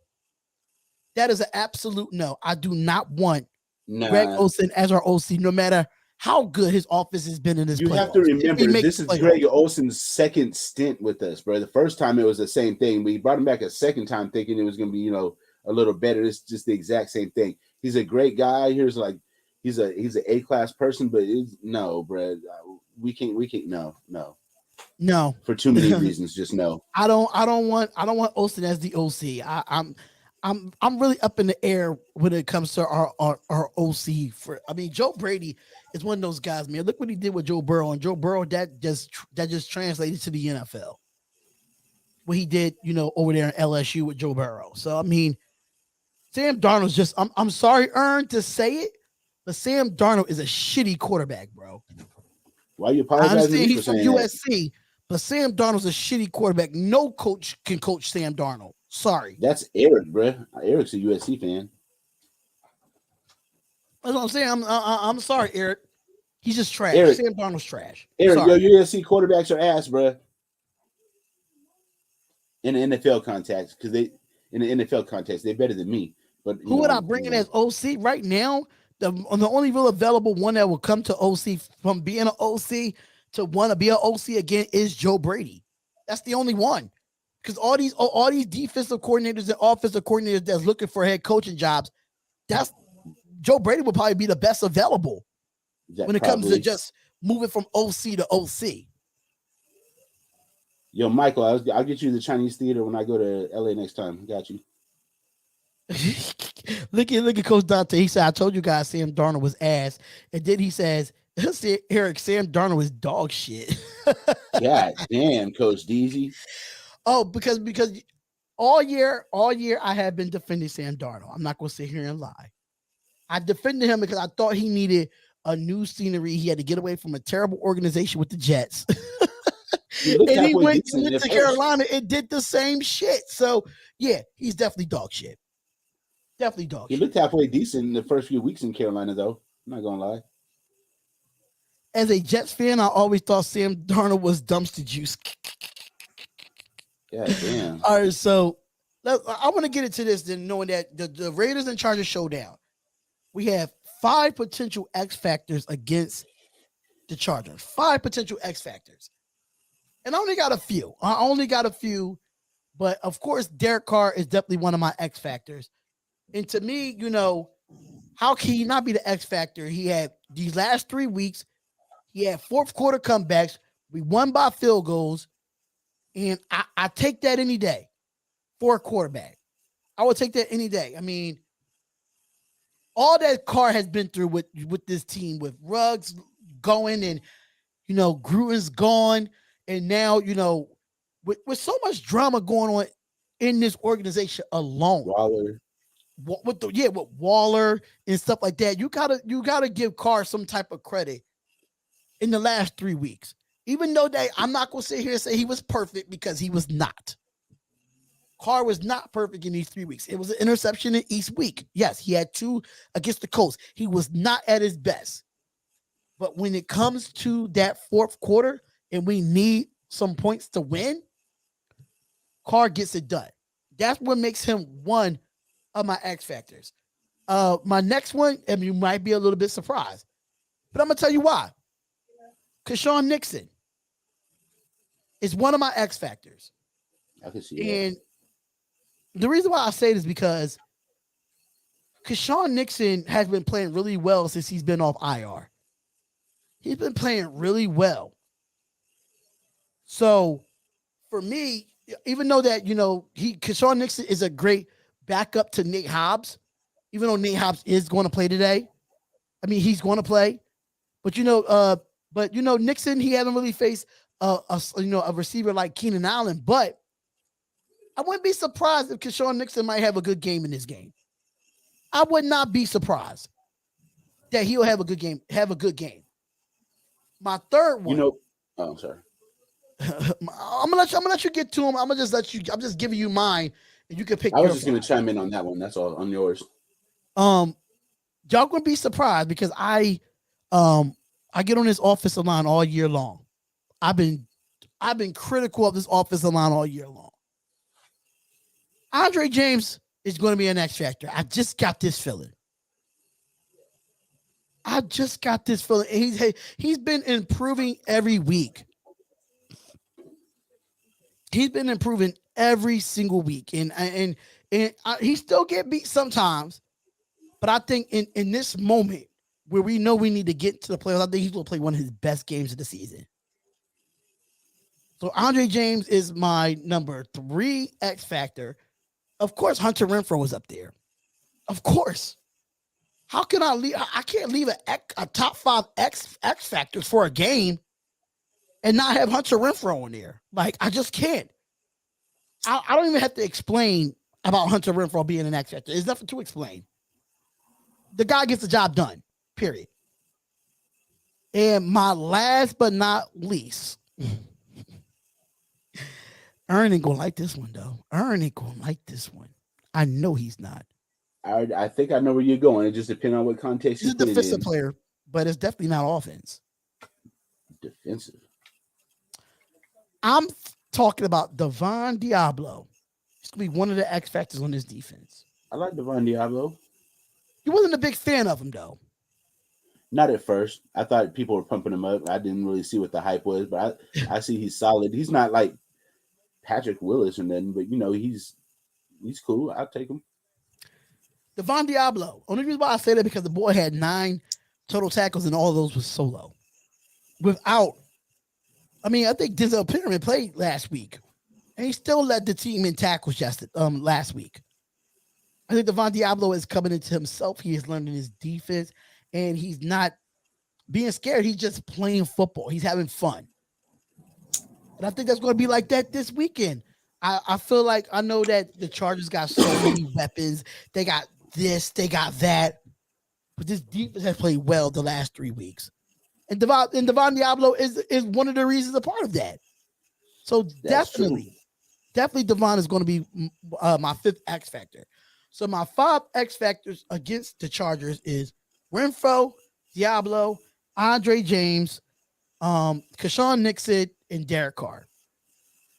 That is an absolute no. I do not want Greg Olsen as our OC, no matter how good his offense has been in this playoffs. You have to remember, this is Greg Olsen's second stint with us, bro. The first time it was the same thing. We brought him back a second time thinking it was going to be, a little better. It's just the exact same thing. He's a great guy. He's an A-class person, but no, bro. We can't. No. For too many reasons, just no. I don't want Olsen as the OC. I'm really up in the air when it comes to our OC. Joe Brady is one of those guys, man. Look what he did with Joe Burrow, and Joe Burrow that just translated to the NFL. What he did, over there in LSU with Joe Burrow. So I mean, Sam Darnold's just. I'm sorry, Ern, to say it, but Sam Darnold is a shitty quarterback, bro. Why are you apologizing? I understand he's from USC, but Sam Darnold's a shitty quarterback. No coach can coach Sam Darnold. Sorry. That's Eric, bro. Eric's a USC fan. That's what I'm saying. I'm sorry, Eric. He's just trash. Sam Darnold's trash. Eric, your USC quarterbacks are ass, bro. In the NFL context, they're better than me. But who would I bring in as OC right now? The only real available one that will come to OC from being an OC to want to be an OC again is Joe Brady. That's the only one. Because all these defensive coordinators and offensive coordinators that's looking for head coaching jobs, Joe Brady will probably be the best available when it comes to just moving from OC to OC. Yo, Michael, I'll get you the Chinese theater when I go to LA next time. Got you. look at Coach Dante. He said, I told you guys Sam Darnold was ass. And then he says, Eric, Sam Darnold was dog shit. God damn, Coach Deasy. Oh, because all year I have been defending Sam Darnold. I'm not going to sit here and lie. I defended him because I thought he needed a new scenery. He had to get away from a terrible organization with the Jets. And he went to Carolina and did the same shit. So, yeah, he's definitely dog shit. Definitely dog shit. He looked halfway decent in the first few weeks in Carolina, though. I'm not going to lie. As a Jets fan, I always thought Sam Darnold was dumpster juice. Yeah, damn. All right, so I want to get into this, then knowing that the Raiders and Chargers showdown, we have 5 potential X factors against the Chargers. 5 potential X factors. And I only got a few. But, of course, Derek Carr is definitely one of my X factors. And to me, how can he not be the X factor? He had these last 3 weeks. He had fourth quarter comebacks. We won by field goals. And I take that any day for a quarterback. I would take that any day. I mean, all that Carr has been through with this team, with Ruggs going and, Gruden's gone. And now, with so much drama going on in this organization alone. Waller. With Waller and stuff like that, you gotta give Carr some type of credit in the last 3 weeks. Even though I'm not gonna sit here and say he was perfect, because he was not. Carr was not perfect in these 3 weeks. It was an interception in each week. Yes, he had 2 against the Colts. He was not at his best. But when it comes to that fourth quarter and we need some points to win, Carr gets it done. That's what makes him one of my X factors. My next one, and you might be a little bit surprised, but I'm gonna tell you why. Keshawn Nixon is one of my X factors. I can see that. And the reason why I say this is because Keshawn Nixon has been playing really well since he's been off IR. He's been playing really well. So for me, even though that, Keshawn Nixon is a great backup to Nate Hobbs, even though Nate Hobbs is going to play today. I mean, he's going to play, but Nixon, he hasn't really faced a receiver like Keenan Allen, but I wouldn't be surprised if Keshawn Nixon might have a good game in this game. I would not be surprised that he'll have a good game. My third one. I'm sorry. I'm gonna let you get to him. I'm just giving you mine, and you can pick. I was just gonna chime in on that one. That's all, on yours. Y'all gonna be surprised because I get on this offensive line all year long. I've been critical of this offensive line all year long. Andre James is going to be an X factor. I just got this feeling. He's been improving every week. He's been improving every single week, and he still get beat sometimes. But I think in this moment where we know we need to get to the playoffs, I think he's going to play one of his best games of the season. So Andre James is my number 3 X factor. Of course, Hunter Renfrow was up there. Of course. How can I leave? I can't leave a top 5 X factors for a game and not have Hunter Renfrow in there. Like, I just can't. I don't even have to explain about Hunter Renfrow being an X factor. There's nothing to explain. The guy gets the job done, period. And my last but not least, Ern ain't gonna like this one, though. Ern ain't gonna like this one. I know he's not. I think I know where you're going. It just depends on what context he's a defensive player, but it's definitely not offense. Defensive. I'm talking about Devon Diablo. He's gonna be one of the X factors on this defense. I like Devon Diablo. You wasn't a big fan of him, though. Not at first. I thought people were pumping him up. I didn't really see what the hype was, but I see he's solid. He's not like Patrick Willis or nothing, but he's cool. I'll take him. Devon Diablo. Only reason why I say that because the boy had 9 total tackles and all of those was solo. Without, I mean, I think Denzel Pittman played last week, and he still led the team in tackles last week. I think Devon Diablo is coming into himself. He is learning his defense, and he's not being scared. He's just playing football. He's having fun. And I think that's going to be like that this weekend. I feel like I know that the Chargers got so many weapons. They got this, they got that. But this defense has played well the last 3 weeks. And Devon Diablo is one of the reasons, a part of that. So That's true. definitely Devon is going to be my 5th X factor. So my 5 X factors against the Chargers is Renfro, Diablo, Andre James, Keshawn Nixon, and Derek Carr.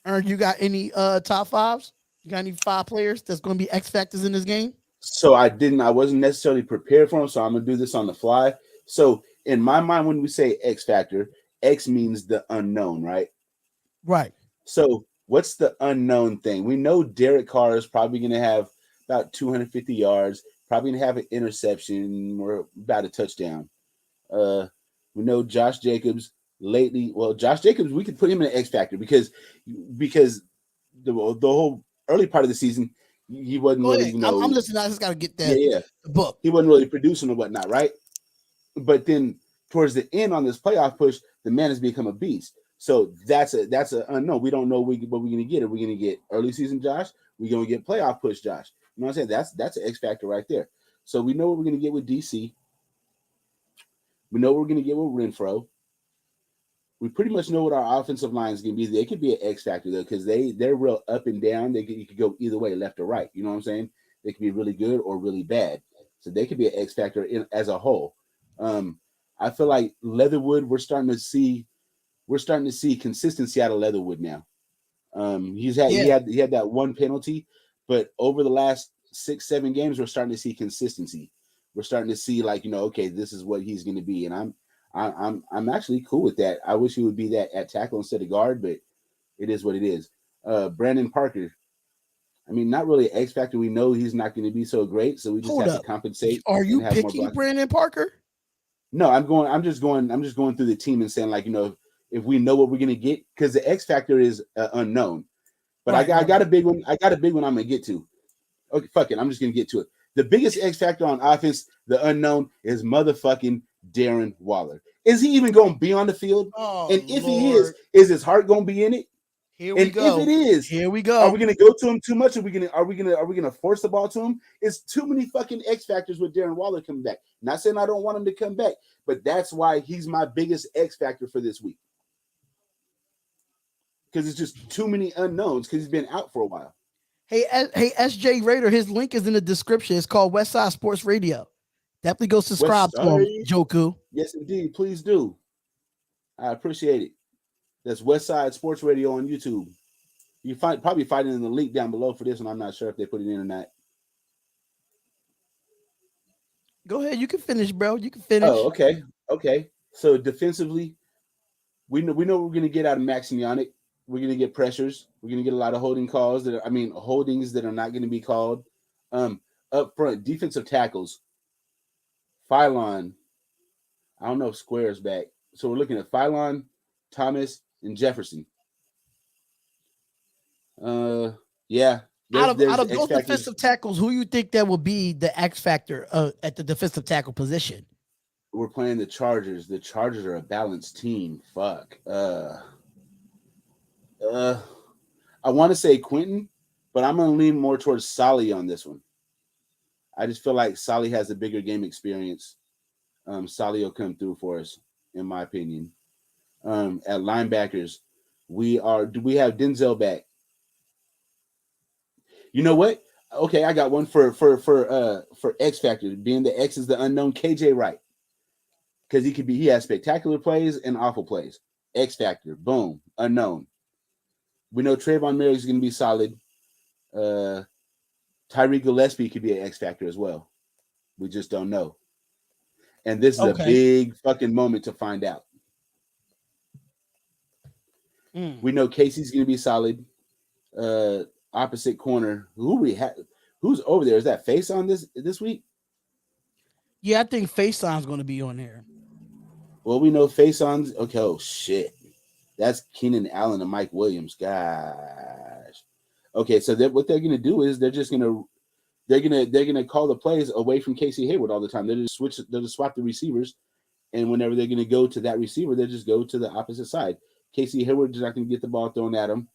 You got any top 5s? You got any 5 players that's going to be X factors in this game? So I wasn't necessarily prepared for them, so I'm gonna do this on the fly. So in my mind, when we say X factor, X means the unknown, right? Right. So what's the unknown thing? We know Derek Carr is probably gonna have about 250 yards, probably gonna have an interception or about a touchdown. We know Josh Jacobs lately. Well, Josh Jacobs, we could put him in an X factor because the whole early part of the season, he wasn't Go really, ahead. I'm listening. I just got to get yeah. the book. He wasn't really producing or whatnot, right? But then towards the end on this playoff push, the man has become a beast. So that's a unknown. We don't know what we're gonna get. Are we gonna get early season Josh? We're gonna get playoff push Josh. You know what I'm saying? That's an X factor right there. So we know what we're gonna get with DC. We know what we're gonna get with Renfro. We pretty much know what our offensive line is going to be. They could be an X factor though, because they're real up and down. You could go either way, left or right. You know what I'm saying? They could be really good or really bad. So they could be an X factor as a whole. I feel like Leatherwood, we're starting to see consistency out of Leatherwood now. He had that one penalty, but over the last 6-7 games, we're starting to see consistency. We're starting to see okay, this is what he's going to be, and I'm actually cool with that. I wish he would be that at tackle instead of guard, but it is what it is. Brandon Parker, I mean, not really an X factor. We know he's not going to be so great, so we just have to compensate. Are you and have picking more Brandon Parker? No, I'm just going through the team and saying if we know what we're going to get, because the X factor is unknown. But I got a big one. I got a big one I'm going to get to. Okay, fuck it. I'm just going to get to it. The biggest X factor on offense, the unknown, is motherfucking Darren Waller. Is he even going to be on the field? Oh, and if Lord. he is his heart going to be in it? Here we go. If it is, here we go. Are we going to go to him too much? Are we going to force the ball to him? It's too many fucking X factors with Darren Waller coming back. Not saying I don't want him to come back, but that's why he's my biggest X factor for this week. Because it's just too many unknowns because he's been out for a while. Hey, SJ Raider, his link is in the description. It's called Westside Sports Radio. Definitely go subscribe to him, Joku. Yes, indeed. Please do. I appreciate it. That's Westside Sports Radio on YouTube. You probably find it in the link down below for this one. I'm not sure if they put it in or not. Go ahead. You can finish, bro. You can finish. Oh, okay. Okay. So defensively, we know what we're going to get out of Max and Yannick. We're going to get pressures. We're going to get a lot of holdings that are not going to be called. Up front, defensive tackles. Phylon. I don't know if Square is back. So we're looking at Phylon, Thomas, and Jefferson. Yeah. Out of those defensive tackles, who you think that will be the X factor at the defensive tackle position? We're playing the Chargers. The Chargers are a balanced team. Fuck. I want to say Quentin, but I'm going to lean more towards Solly on this one. I just feel like Solly has a bigger game experience. Solly will come through for us, in my opinion. At linebackers, we have Denzel back. You know what? Okay, I got one for X factor. Being the X is the unknown, KJ Wright. Because he has spectacular plays and awful plays. X factor, boom, unknown. We know Trayvon Merrick is going to be solid. Tyree Gillespie could be an X factor as well. We just don't know. And this is a big fucking moment to find out. We know Casey's going to be solid. Opposite corner, who we have Who's over there? Is that Face on this week? Yeah, I think FaceTime's going to be on there. Well, we know Face on's okay. Oh shit, that's Keenan Allen and Mike Williams. Gosh. Okay, so what they're gonna do is they're gonna call the plays away from Casey Hayward all the time. They'll just swap the receivers, and whenever they're gonna go to that receiver, they just go to the opposite side. Casey Hayward is not gonna get the ball thrown at him.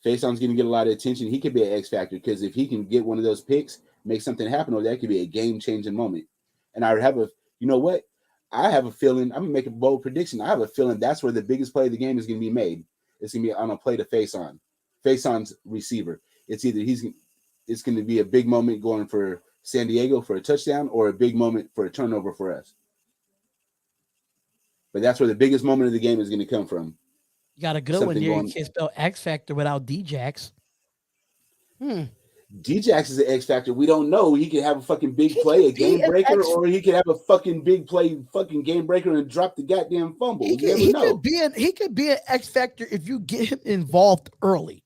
Faison's gonna get a lot of attention. He could be an X factor because if he can get one of those picks, make something happen, or that could be a game changing moment. And I have you know what? I have a feeling. I'm gonna make a bold prediction. I have a feeling that's where the biggest play of the game is gonna be made. It's gonna be on a play to Faison's receiver. It's either it's going to be a big moment going for San Diego for a touchdown or a big moment for a turnover for us. But that's where the biggest moment of the game is going to come from. You got a good one here. You can't spell X Factor without D-Jax. D-Jax is an X Factor. We don't know. He could have a fucking big play, a game breaker, or he could have a fucking big play, fucking game breaker and drop the goddamn fumble. He could be an X Factor if you get him involved early.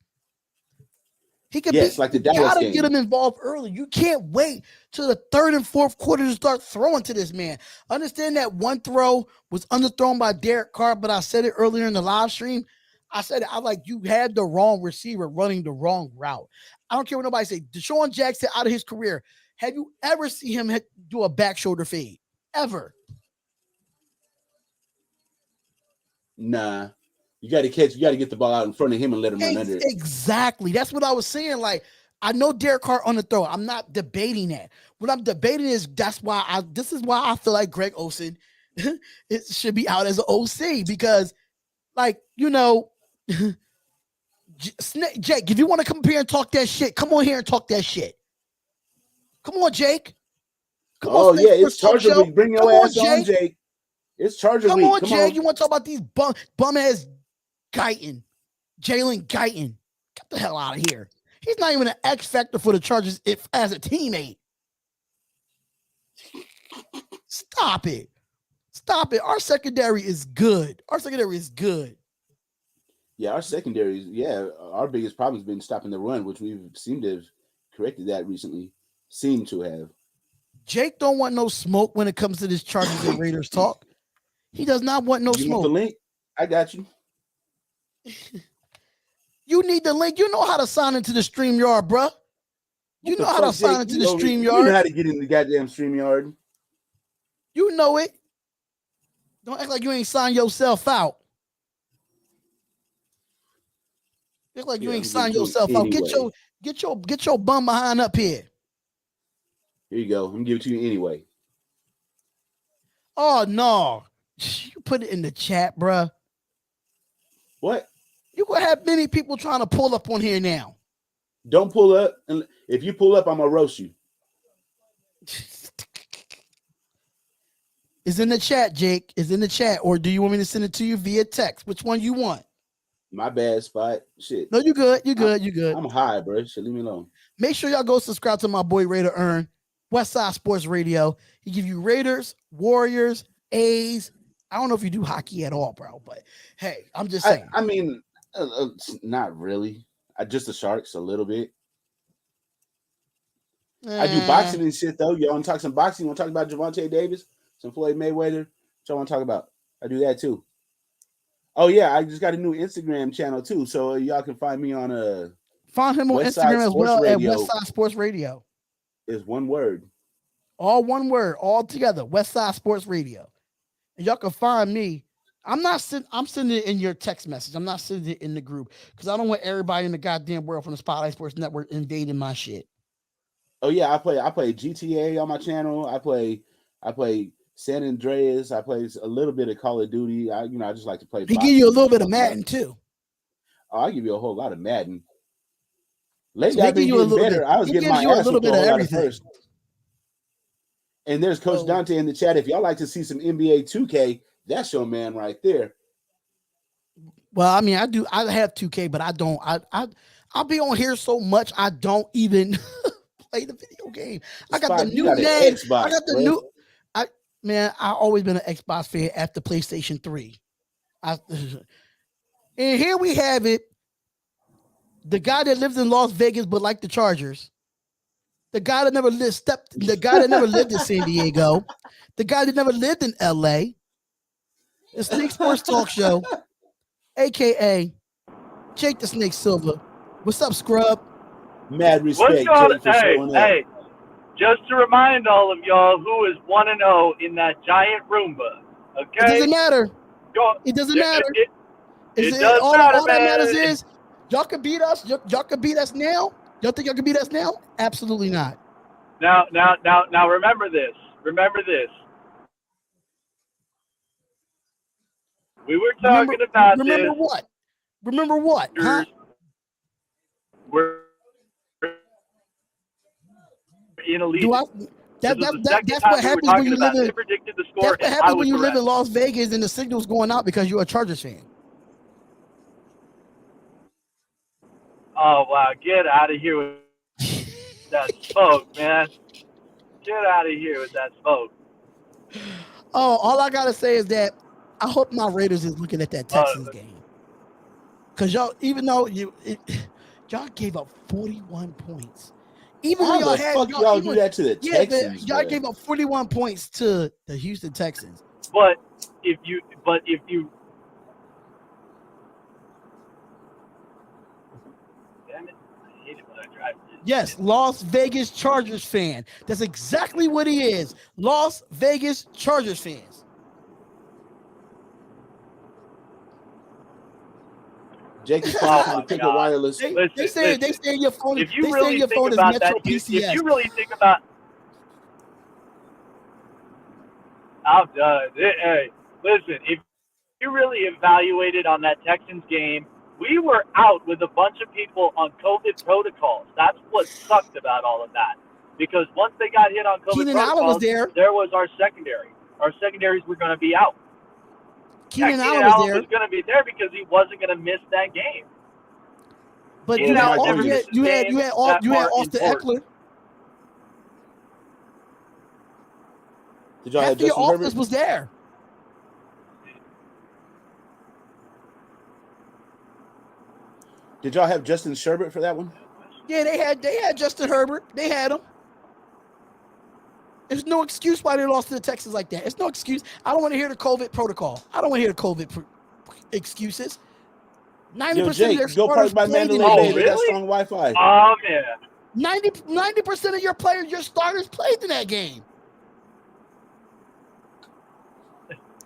He could like the Dallas gotta game. Get him involved early. You can't wait till the third and fourth quarter to start throwing to this man. Understand that one throw was underthrown by Derek Carr, but I said it earlier in the live stream. I said it, you had the wrong receiver running the wrong route. I don't care what nobody say. Deshaun Jackson out of his career. Have you ever seen him do a back shoulder fade? Ever? Nah. You got to get the ball out in front of him and let him run under it. Exactly. That's what I was saying. Like, I know Derek Carr on the throw. I'm not debating that. What I'm debating is this is why I feel like Greg Olsen it should be out as an OC because, like, you know, Jake, if you want to come here and talk that shit, come on here and talk that shit. Come on, Jake. Come on, yeah, it's Charger week. Bring your ass on, Jake. It's Charger week. Come on, Jake. You want to talk about these bum ass Guyton, Jalen Guyton? Get the hell out of here. He's not even an X factor for the Chargers as a teammate. Stop it. Our secondary is good. Yeah, our secondary, our biggest problem has been stopping the run, which we've seemed to have corrected that recently. Seem to have. Jake don't want no smoke when it comes to this Chargers and Raiders talk. He does not want no smoke. You want the link? I got you. You need the link. You know how to sign into the StreamYard, bruh. You know how to sign into the StreamYard. You know how to get in the goddamn StreamYard. You know it. Don't act like you ain't signed yourself out. Act like you ain't signed yourself out. Get your bum behind up here. Here you go. I'm gonna give it to you anyway. Oh no. You put it in the chat, bruh. What? You gonna have many people trying to pull up on here now. Don't pull up. And if you pull up, I'm gonna roast you. It's in the chat, Jake. It's in the chat. Or do you want me to send it to you via text? Which one you want? My bad, Spot. Shit. No, you good. You good. I'm high, bro. Shit, leave me alone. Make sure y'all go subscribe to my boy Raider Earn, Westside Sports Radio. He give you Raiders, Warriors, A's. I don't know if you do hockey at all, bro, but hey, I'm just saying. I mean, not really. Just the Sharks a little bit. I do boxing and shit though. Y'all want to talk some boxing? You want to talk about Javante Davis, some Floyd Mayweather? What y'all want to talk about? I do that too. Oh yeah, I just got a new Instagram channel too, so y'all can find me on find him on Instagram as well at Westside Sports Radio. It's one word. All one word, all together. Westside Sports Radio. And y'all can find me. I'm sending it in your text message. I'm not sending it in the group because I don't want everybody in the goddamn world from the Spotlight Sports Network invading my shit. Oh yeah, I play GTA on my channel. I play San Andreas. I play a little bit of Call of Duty. I just like to play. He give you a little bit of Madden too. Oh, I give you a whole lot of Madden. Lately, I've been getting better. I was getting my ass a little bit of everything. First. And there's Coach Dante in the chat. If y'all like to see some NBA 2K, that's your man right there. Well, I mean, I do. I have 2K, but I don't. I'll be on here so much I don't even play the video game. I got the new name. Xbox, I got the new. I've always been an Xbox fan after PlayStation 3. And here we have it. The guy that lives in Las Vegas but like the Chargers. The guy that never lived in San Diego. The guy that never lived in LA. The Snake Sports Talk Show, aka Jake the Snake Silver. What's up, Scrub? Mad respect, Jake, for showing up. Hey, just to remind all of y'all who is 1-0 in that giant Roomba. Okay? It doesn't matter. It doesn't matter. All that matters is y'all can beat us. Y'all can beat us now. Y'all think y'all can beat us now? Absolutely not. Now, remember this. Remember this. We were talking about remember this. What? Remember what? Huh? We're in a lead. That's what happens when you live in. That's what happens when you live in Las Vegas and the signal's going out because you're a Chargers fan. Oh wow! Get out of here with that smoke, man! Get out of here with that smoke. Oh, all I gotta say is that I hope my Raiders is looking at that Texans game, because y'all, even though y'all gave up 41 points. Even when y'all do that to the Texans, y'all gave up 41 points to the Houston Texans. But if you damn it, I hate it when I drive. Yes, Las Vegas Chargers fan. That's exactly what he is. Las Vegas Chargers fans. Jake is trying to pick a wireless. They say your phone. If you really think about that, if you really think about, I'm done. Hey, listen. If you really evaluated on that Texans game, we were out with a bunch of people on COVID protocols. That's what sucked about all of that. Because once they got hit on COVID protocols, there was our secondary. Our secondaries were going to be out. Keenan Allen was going to be there because he wasn't going to miss that game. But you had Austin Eckler. Did y'all have Justin your Herbert? offense was there. Did y'all have Justin Sherbert for that one? Yeah, they had Justin Herbert. They had him. There's no excuse why they lost to the Texans like that. It's no excuse. I don't want to hear the COVID protocol. I don't want to hear the COVID excuses. 90% of their starters played in that game. They got strong Wi-Fi. Oh, yeah. 90% of your starters played in that game.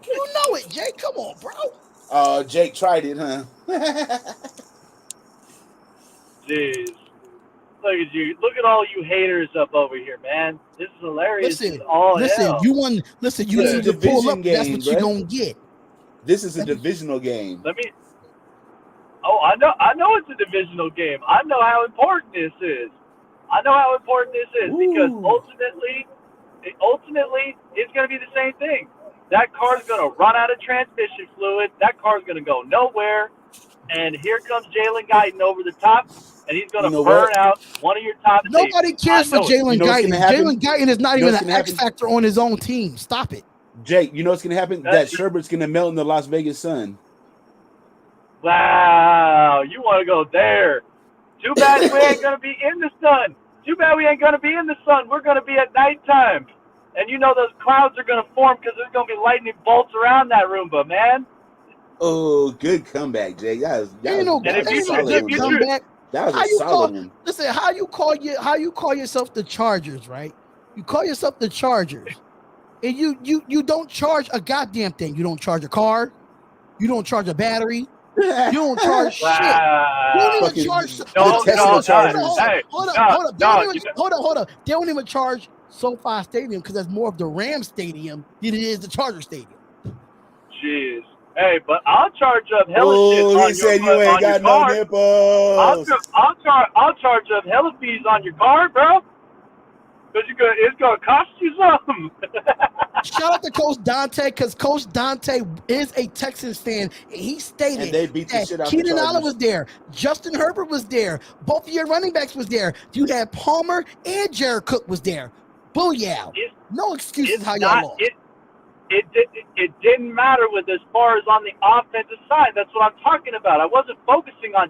You know it, Jake. Come on, bro. Jake tried it, huh? Jeez. Look at you. Look at all you haters up over here, man. This is hilarious. Listen, hell. you won. Listen, you need to pull up. Game, that's what you're going to get. This is a divisional game. I know it's a divisional game. I know how important this is. Because ultimately, it's going to be the same thing. That car's going to run out of transmission fluid. That car's going to go nowhere. And here comes Jalen Guyton over the top, and he's going to burn out one of your top. Nobody cares for Jalen Guyton. Jalen Guyton is not even an X factor on his own team. Stop it. Jake, you know what's going to happen? That Sherbert's going to melt in the Las Vegas sun. Wow, you want to go there. Too bad we ain't going to be in the sun. We're going to be at nighttime. And you know those clouds are going to form because there's going to be lightning bolts around that Roomba, man. Oh, good comeback, Jake. That was a solid comeback. That was a solid one. Listen, how you call yourself the Chargers, right? You call yourself the Chargers, and you don't charge a goddamn thing. You don't charge a car. You don't charge a battery. You don't charge shit. You don't even charge. Hold on. They don't even charge SoFi Stadium because that's more of the Rams Stadium than it is the Charger Stadium. Jeez. Hey, but I'll charge up hella shit on he said your, you ain't got no car. nipples. I'll charge up hella fees on your car, bro. Because it's going to cost you something. Shout out to Coach Dante, because Coach Dante is a Texans fan. He stated and they beat the shit out Keenan Allen was there. Justin Herbert was there. Both of your running backs was there. You had Palmer and Jared Cook was there. Booyah. No excuses how y'all lost. it didn't matter with as far as on the offensive side. That's what I'm talking about. I wasn't focusing on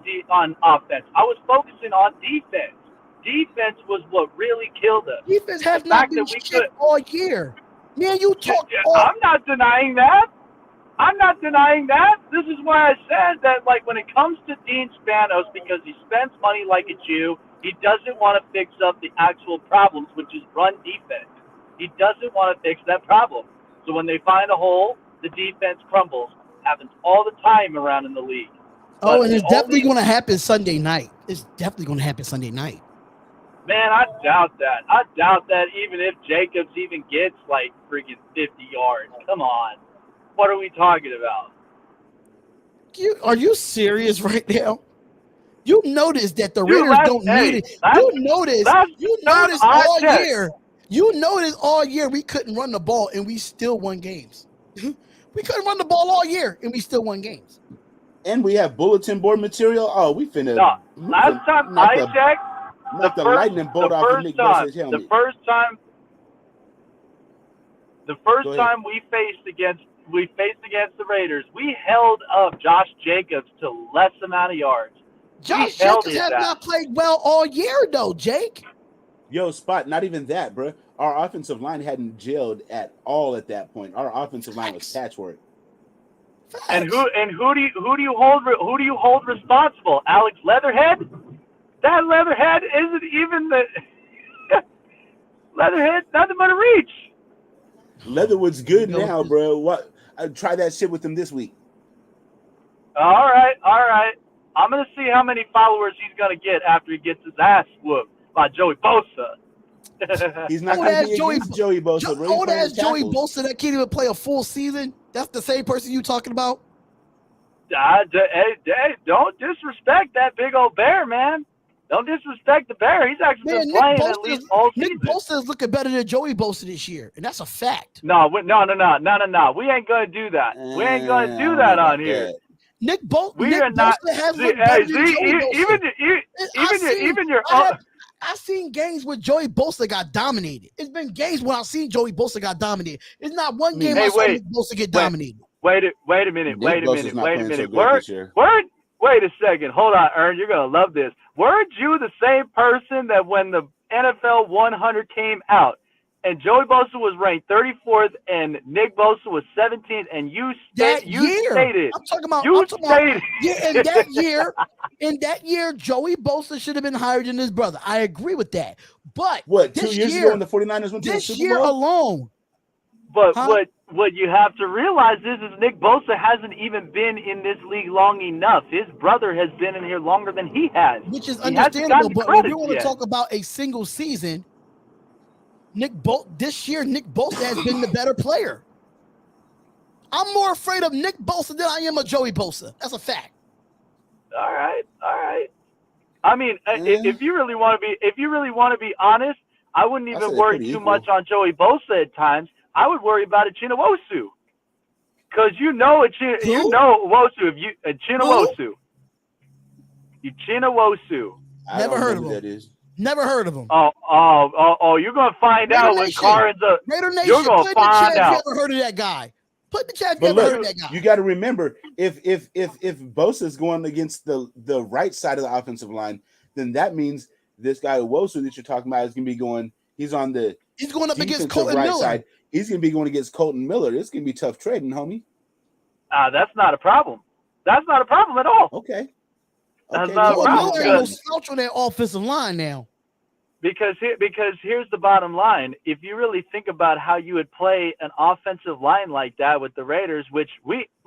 offense. I was focusing on defense. Defense was what really killed us. Defense has not been shit all year. Man, you talk. I'm not denying that. I'm not denying that. This is why I said that, like, when it comes to Dean Spanos, because he spends money like a Jew, he doesn't want to fix up the actual problems, which is run defense. He doesn't want to fix that problem. So when they find a hole, the defense crumbles. Happens all the time around in the league. And it's definitely going to happen Sunday night. It's definitely going to happen Sunday night. Man, I doubt that. I doubt that even if Jacobs even gets, like, freaking 50 yards. Come on. What are we talking about? Are you serious right now? You notice that the Raiders don't need it. You notice all year. You notice all year we couldn't run the ball and we still won games. We couldn't run the ball all year and we still won games. And we have bulletin board material. Oh, we finna. No, last time I checked, the lightning bolt off of Nick Bosa's helmet. The first time we faced against the Raiders, we held up Josh Jacobs to less amount of yards. Josh Jacobs has not played well all year, though, Jake. Yo, Spot, not even that, bro. Our offensive line hadn't gelled at all at that point. Our offensive line was patchwork. Facts. And who do you hold responsible? Alex Leatherhead? That Leatherhead isn't even the Leatherhead, nothing but a reach. Leatherwood's good now, bro. What? Try that shit with him this week. All right. I'm gonna see how many followers he's gonna get after he gets his ass whooped by Joey Bosa. He's not gonna be against Joey Bosa. Old ass Joey Bosa that can't even play a full season. That's the same person you talking about. Hey, don't disrespect that big old bear, man. Don't disrespect the bear. He's actually been playing at least all season. Nick Bosa is looking better than Joey Bosa this year, and that's a fact. No. We ain't gonna do that. We ain't gonna do that on here. Nick Bosa has looked better than Joey Bosa. I've seen games where Joey Bosa got dominated. It's been games when I've seen Joey Bosa got dominated. It's not one game I saw Nick Bosa get dominated. Wait a minute. Wait a second. Hold on, Ern. You're gonna love this. Weren't you the same person that when the NFL 100 came out and Joey Bosa was ranked 34th and Nick Bosa was 17th, and you stated in that year, Joey Bosa should have been higher than his brother. I agree with that. But what, 2 years ago when the 49ers went to the Super Bowl? This year alone. But what you have to realize is Nick Bosa hasn't even been in this league long enough. His brother has been in here longer than he has. Which is understandable, but when we want to talk about a single season, this year, Nick Bosa has been the better player. I'm more afraid of Nick Bosa than I am of Joey Bosa. That's a fact. All right. I mean, if you really want to be honest, I wouldn't even worry too much on Joey Bosa at times. I would worry about Chinowosu, because Chinowosu. Never heard of him. That is. Never heard of him. Oh! You're gonna find out when Karin's up. Raider Nation, you're gonna find out. Never heard of that guy. Put the chat. Never heard of that guy. You got to remember, if Bosa's going against the right side of the offensive line, then that means this guy Wosu that you're talking about is gonna be going. He's going up against Colton Miller. Side. He's going to be going against Colton Miller. This is going to be tough trading, homie. That's not a problem. That's not a problem at all. Okay. That's not a problem. Miller ain't slouch on that offensive line now. Because here's the bottom line. If you really think about how you would play an offensive line like that with the Raiders, which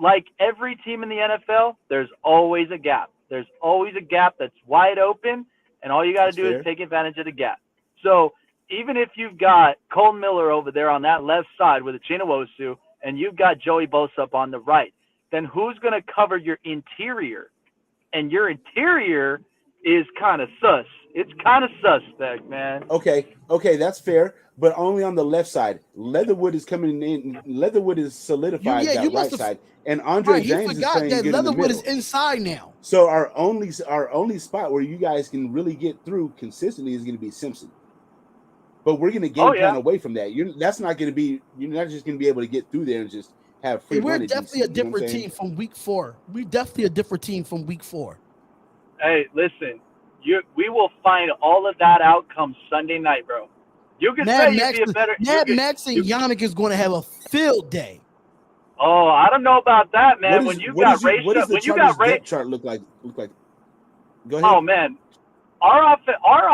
like every team in the NFL, there's always a gap. There's always a gap that's wide open, and all you got to do is take advantage of the gap. So even if you've got Colton Miller over there on that left side with a Chinowosu, and you've got Joey Bosa up on the right, then who's going to cover your interior? And your interior is kind of sus. It's kind of suspect, man. Okay, that's fair, but only on the left side. Leatherwood is coming in. Leatherwood is solidified that right side, and Andre James is playing good in the middle. Leatherwood is inside now. So our only spot where you guys can really get through consistently is going to be Simpson. But we're going to game plan away from that. That's not going to be. You're not just going to be able to get through there and just have free. We're definitely a different team from week 4. We're definitely a different team from week 4. Hey, listen, we will find all of that out come Sunday night, bro. You can say you'd be a better. Max and Yannick is going to have a field day. Oh, I don't know about that, man. What does the depth chart look like? Go ahead. Oh man, our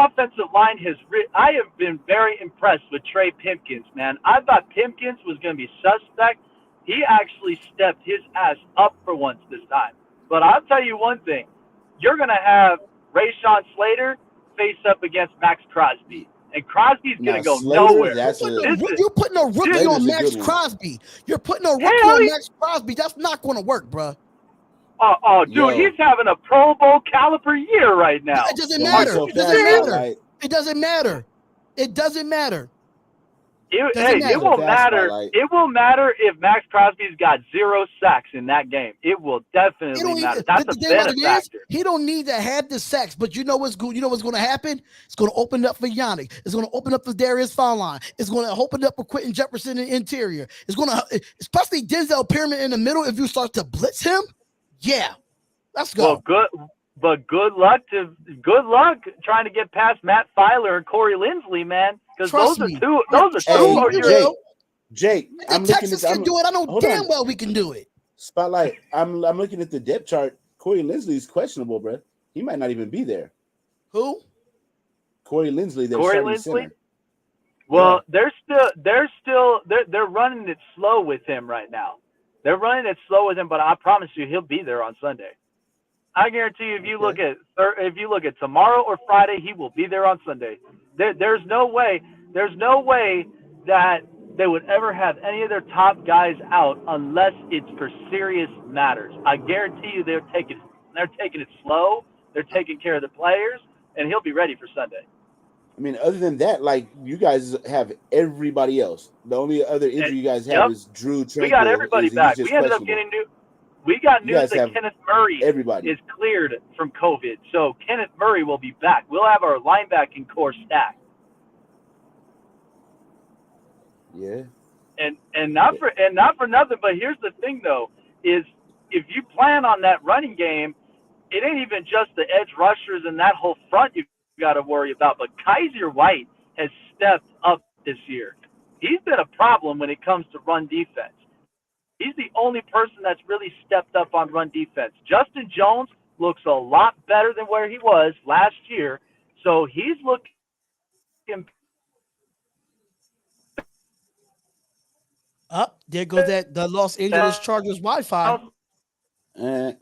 offensive line I have been very impressed with Trey Pipkins, man. I thought Pipkins was going to be suspect. He actually stepped his ass up for once this time. But I'll tell you one thing: you're going to have Rashawn Slater face up against Max Crosby. And Crosby's going to go nowhere. You're putting a rookie on Max Crosby. You're putting a rookie on Max Crosby. That's not going to work, bro. Dude, he's having a Pro Bowl caliber year right now. It doesn't matter. It doesn't matter. It doesn't matter. It doesn't matter. It won't matter. It will matter if Max Crosby's got 0 sacks in that game. It will definitely matter. That's a benefactor. He don't need to have the sacks, but you know what's good. You know what's going to happen? It's going to open up for Yannick. It's going to open up for Darius Fallon. It's going to open up for Quentin Jefferson in the interior. It's going to, especially Denzel Perryman in the middle. If you start to blitz him, yeah, let's go. Well, good luck trying to get past Matt Filer and Corey Lindsley, man. Because those are two. Jake, I'm Texas can do it. I know damn well we can do it. Spotlight. I'm looking at the depth chart. Corey Lindsley is questionable, bro. He might not even be there. Who? Corey Lindsley. Corey Lindsley. Well, yeah. they're running it slow with him right now. They're running it slow with him, but I promise you, he'll be there on Sunday. I guarantee you, if you look at tomorrow or Friday, he will be there on Sunday. There's no way that they would ever have any of their top guys out unless it's for serious matters. I guarantee you, they're taking it slow. They're taking care of the players, and he'll be ready for Sunday. I mean, other than that, like, you guys have everybody else. The only other injury you guys have is Drew Tranquil. We got everybody back. We ended up getting new. We got news that Kenneth Murray is cleared from COVID, so Kenneth Murray will be back. We'll have our linebacking core stacked. Yeah. And not for nothing, but here's the thing though, is if you plan on that running game, it ain't even just the edge rushers and that whole front you got to worry about, but Kaiser White has stepped up this year. He's been a problem when it comes to run defense. He's the only person that's really stepped up on run defense. Justin Jones looks a lot better than where he was last year, so he's looking. Up there goes the Los Angeles Chargers Wi-Fi. Who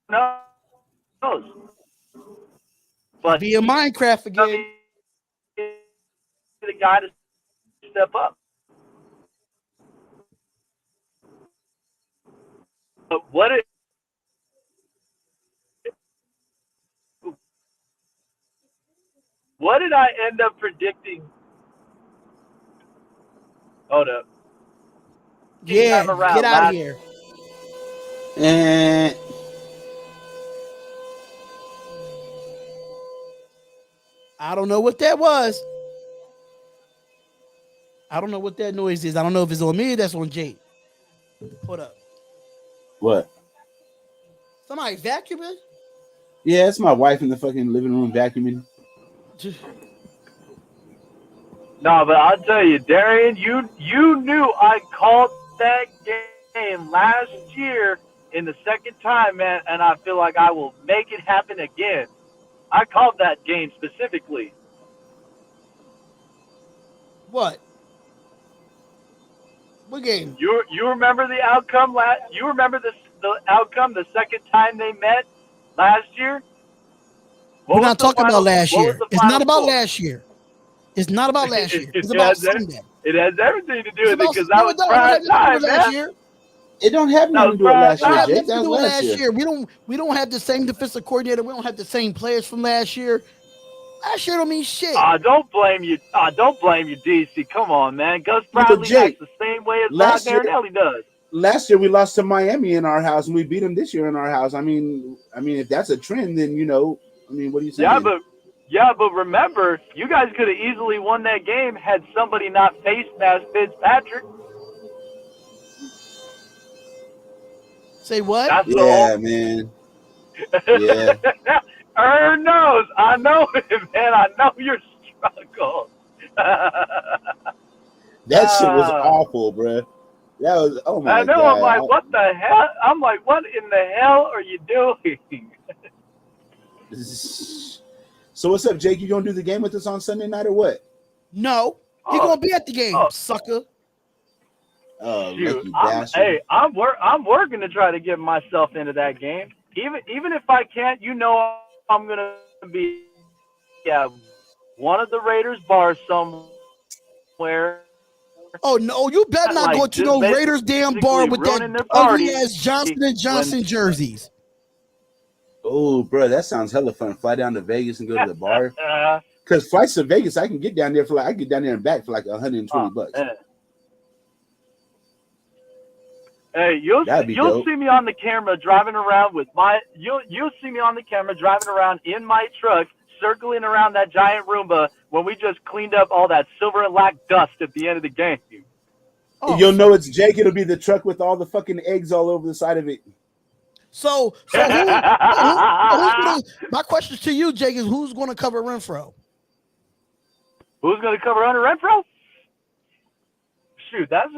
knows? But be a Minecraft again. The guy to step up. But what did I end up predicting? Hold up. Yeah, get out of here. I don't know what that was. I don't know what that noise is. I don't know if it's on me or that's on Jake. Hold up. What? Somebody vacuuming? Yeah, it's my wife in the fucking living room vacuuming. No, but I'll tell you, Darian, you knew I called that game last year in the second time, man, and I feel like I will make it happen again. I called that game specifically. What? What game? You remember the outcome? You remember the outcome the second time they met last year? We're not talking about last year. It's not about last year. It's not about last year. It's about Sunday. It has everything to do with it because that was prime time, man. It don't have nothing to do with last year, Jake. That was last year. We don't have the same defensive coordinator. We don't have the same players from last year. Last year don't mean shit. Don't blame you. Don't blame you, DC. Come on, man. Gus Bradley acts the same way as Rod Marinelli does. Last year we lost to Miami in our house, and we beat them this year in our house. I mean, if that's a trend, then what are you saying? Yeah, Yeah, but remember, you guys could have easily won that game had somebody not face mask Fitzpatrick. Say what? That's the Yeah, whole. man. Yeah. Ern knows. I know it, man. I know your struggle. That shit was awful, bro. That was, oh my I know. God. I'm like, what the hell? I'm like, what in the hell are you doing? So what's up, Jake? You gonna do the game with us on Sunday night or what? No, he gonna be at the game, sucker. Shoot, I'm working to try to get myself into that game. Even if I can't, I'm gonna be one of the Raiders bars somewhere. Oh no, you better not go to no Raiders damn bar with that ugly ass Johnson & Johnson jerseys. Oh, bro, that sounds hella fun. Fly down to Vegas and go to the bar. Because flights to Vegas, I can get down there and back for like $120. Hey, you'll see me on the camera driving around with you'll see me on the camera driving around in my truck, circling around that giant Roomba when we just cleaned up all that silver and black dust at the end of the game. Oh, you'll know it's Jake. It'll be the truck with all the fucking eggs all over the side of it. So my question to you, Jake, is who's going to cover Renfro? Who's going to cover Hunter Renfro? Shoot, that's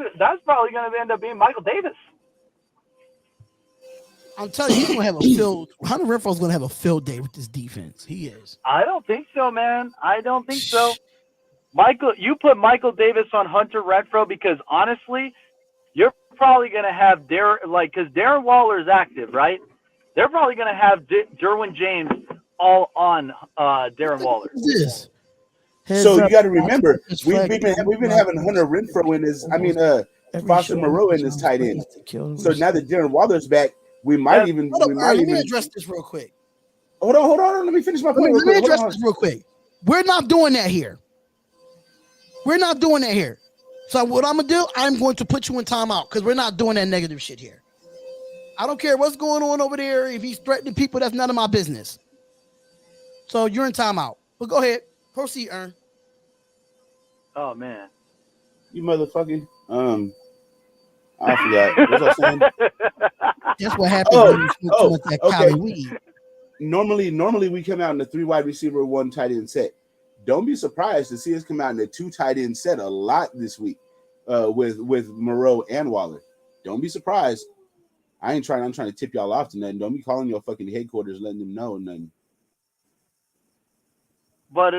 probably going to end up being Michael Davis. I'm telling you, he's going to have a field. Hunter Renfro's going to have a field day with this defense. He is. I don't think so, man. I don't think so. You put Michael Davis on Hunter Renfro because honestly, you're probably going to have because Darren Waller is active, right? They're probably going to have Derwin James all on Darren Waller. So you got to remember, we've been having Hunter Renfro in his, Foster Moreau in his tight end. So now that Darren Waller's back, we might even. Let me address this real quick. Hold on. Let me finish my point. Let me address this real quick. We're not doing that here. So what I'm gonna do, I'm going to put you in timeout because we're not doing that negative shit here. I don't care what's going on over there. If he's threatening people, that's none of my business. So you're in timeout. But go ahead. Proceed, Ern. Oh man. You motherfucking I forgot. What was I saying? That's what happens when you smoke too much that Cali weed. Normally we come out in the 3 wide receiver, 1 tight end set. Don't be surprised to see us come out in the 2 tight end set a lot this week with Moreau and Waller. Don't be surprised. I'm trying to tip y'all off to nothing. Don't be calling your fucking headquarters, letting them know nothing. But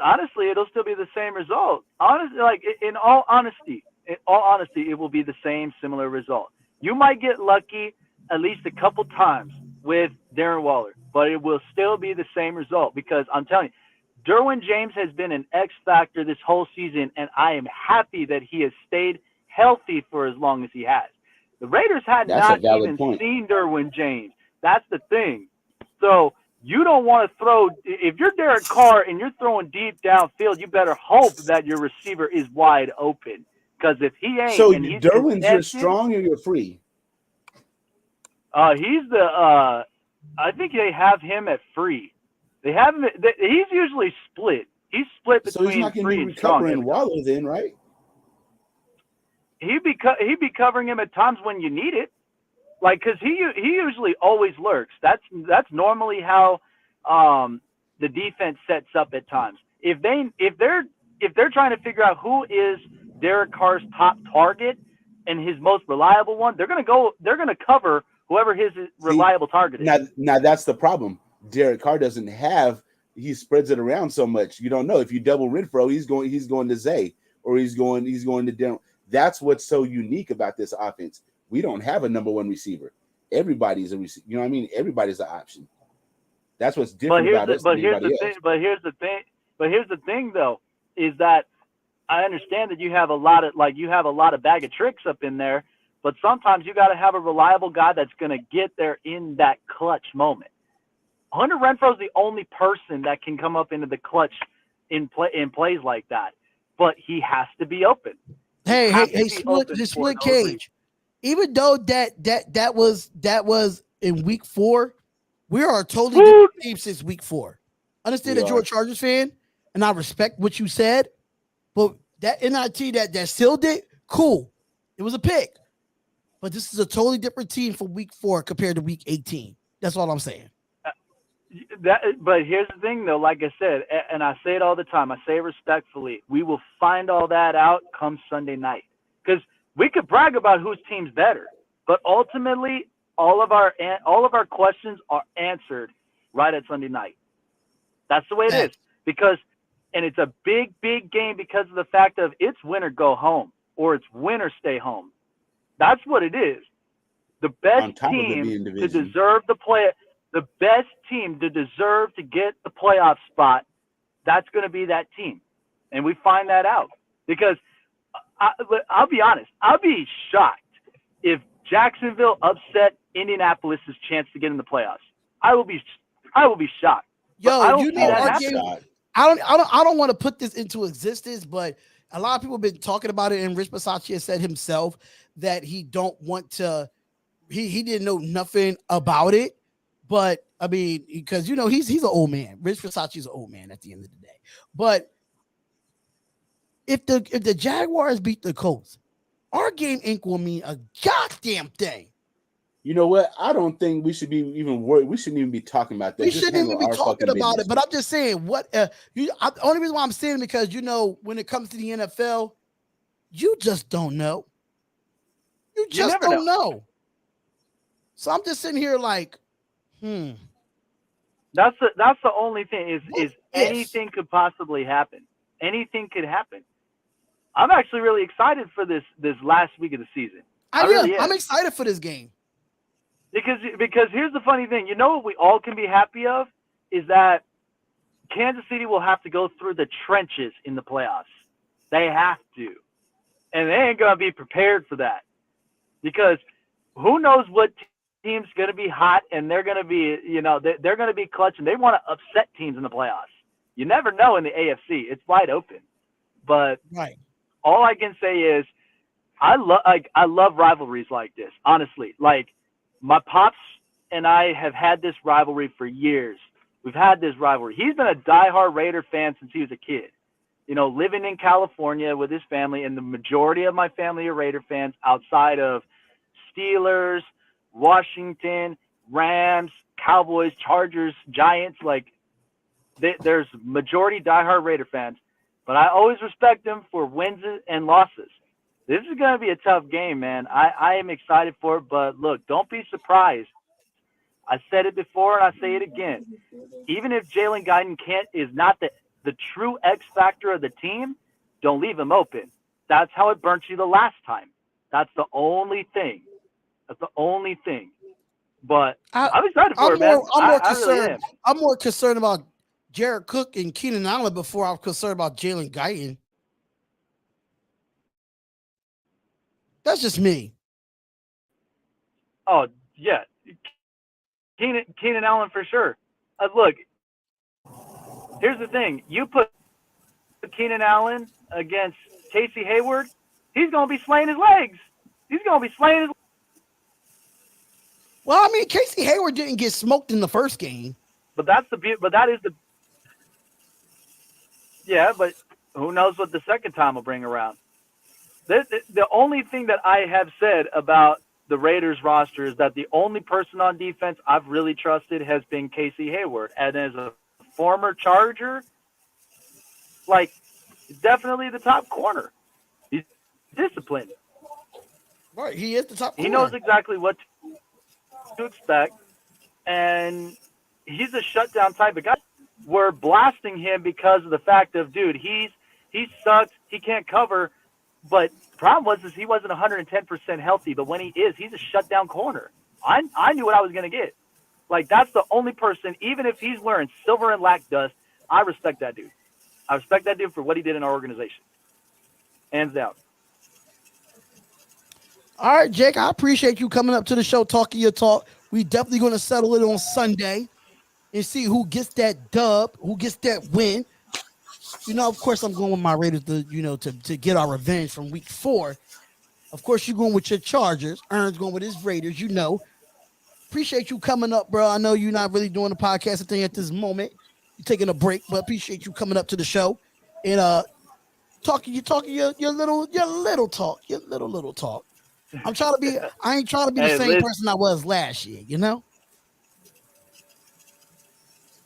honestly, it'll still be the same result. Honestly, in all honesty, it will be the same similar result. You might get lucky at least a couple times with Darren Waller, but it will still be the same result because I'm telling you, Derwin James has been an X factor this whole season, and I am happy that he has stayed healthy for as long as he has. The Raiders had not even seen Derwin James. That's the thing. So you don't want to throw – if you're Derek Carr and you're throwing deep downfield, you better hope that your receiver is wide open. Because if he ain't – So Derwin's your strong or you're free? He's the I think they have him at free. They have him. He's usually split. He's split between he's not free and strong. Covering Waller then, right? He'd be covering him at times when you need it, because he usually always lurks. That's normally how the defense sets up at times. If they're trying to figure out who is Derek Carr's top target and his most reliable one, they're gonna cover whoever his reliable target is. Now that's the problem. Derek Carr doesn't have. He spreads it around so much. You don't know if you double Renfro, he's going to Zay or he's going to Darren. That's what's so unique about this offense. We don't have a number 1 receiver. Everybody's a receiver. You know what I mean? Everybody's an option. That's what's different about us. But here's the thing, though, is that I understand that you have a lot of bag of tricks up in there, but sometimes you got to have a reliable guy that's going to get there in that clutch moment. Hunter Renfro's the only person that can come up into the clutch in plays like that, but he has to be open. Hey, split cage. Even though that was in week 4, we are totally different team since week 4. Understand that you're a Chargers fan, and I respect what you said, but that NIT that sealed it, cool. It was a pick. But this is a totally different team for week 4 compared to week 18. That's all I'm saying. But here's the thing, though. Like I said, and I say it all the time, I say it respectfully, we will find all that out come Sunday night. Because we could brag about whose team's better, but ultimately, all of our questions are answered right at Sunday night. That's the way it is. Because, and it's a big, big game because of the fact of it's win or go home, or it's win or stay home. That's what it is. The best team to deserve the best team to deserve to get the playoff spot, that's going to be that team. And we find that out. Because I'll be honest, I'll be shocked if Jacksonville upset Indianapolis' chance to get in the playoffs. I will be shocked. Yo, you know our game. I don't want to put this into existence, but a lot of people have been talking about it, and Rich Bisaccia said himself that he don't want to. He didn't know nothing about it, but I mean, because he's an old man. Rich Bisaccia's an old man at the end of the day. But if the Jaguars beat the Colts, our game ain't gonna mean a goddamn thing. You know what? I don't think we should be even worried. We shouldn't even be talking about that. We shouldn't even be talking about it. But I'm just saying, the only reason why I'm saying it because when it comes to the NFL, you just don't know. You just don't know. So I'm just sitting here like, That's the only thing is anything could possibly happen. Anything could happen. I'm actually really excited for this last week of the season. I'm excited for this game. Because here's the funny thing. You know what we all can be happy of is that Kansas City will have to go through the trenches in the playoffs. They have to. And they ain't going to be prepared for that. Because who knows what team's going to be hot and they're going to be, they're going to be clutch and they want to upset teams in the playoffs. You never know in the AFC. It's wide open. But all I can say is I love rivalries like this, honestly. Like, my pops and I have had this rivalry for years. We've had this rivalry. He's been a diehard Raider fan since he was a kid. Living in California with his family, and the majority of my family are Raider fans outside of Steelers, Washington, Rams, Cowboys, Chargers, Giants. Like, there's majority diehard Raider fans. But I always respect them for wins and losses. This is going to be a tough game, man. I am excited for it, but look, don't be surprised. I said it before, and I say it again. Even if Jalen Guyton is not the true X factor of the team, don't leave him open. That's how it burnt you the last time. That's the only thing. But I'm excited for it, man. I'm more concerned about Jared Cook and Keenan Allen before I'm concerned about Jalen Guyton. That's just me. Oh, yeah. Keenan Allen for sure. Look, here's the thing. You put Keenan Allen against Casey Hayward, he's going to be slaying his legs. Well, I mean, Casey Hayward didn't get smoked in the first game. But who knows what the second time will bring around. The only thing that I have said about the Raiders roster is that the only person on defense I've really trusted has been Casey Hayward. And as a former Charger, definitely the top corner. He's disciplined. Right, he is the top corner. He knows exactly what to expect, and he's a shutdown type of guy. We're blasting him because of the fact of, dude, he sucks, he can't cover, but the problem was he wasn't 110% healthy, but when he is, he's a shutdown corner. I knew what I was going to get. That's the only person, even if he's wearing silver and lac dust, I respect that dude. I respect that dude for what he did in our organization. Hands down. All right, Jake, I appreciate you coming up to the show, talking your talk. We definitely going to settle it on Sunday and see who gets that dub, who gets that win. Of course, I'm going with my Raiders to get our revenge from week 4. Of course, you're going with your Chargers. Ern's going with his Raiders, Appreciate you coming up, bro. I know you're not really doing the podcast thing at this moment. You're taking a break, but appreciate you coming up to the show and talking your little talk. I'm trying to be. I ain't trying to be the same person I was last year. You know.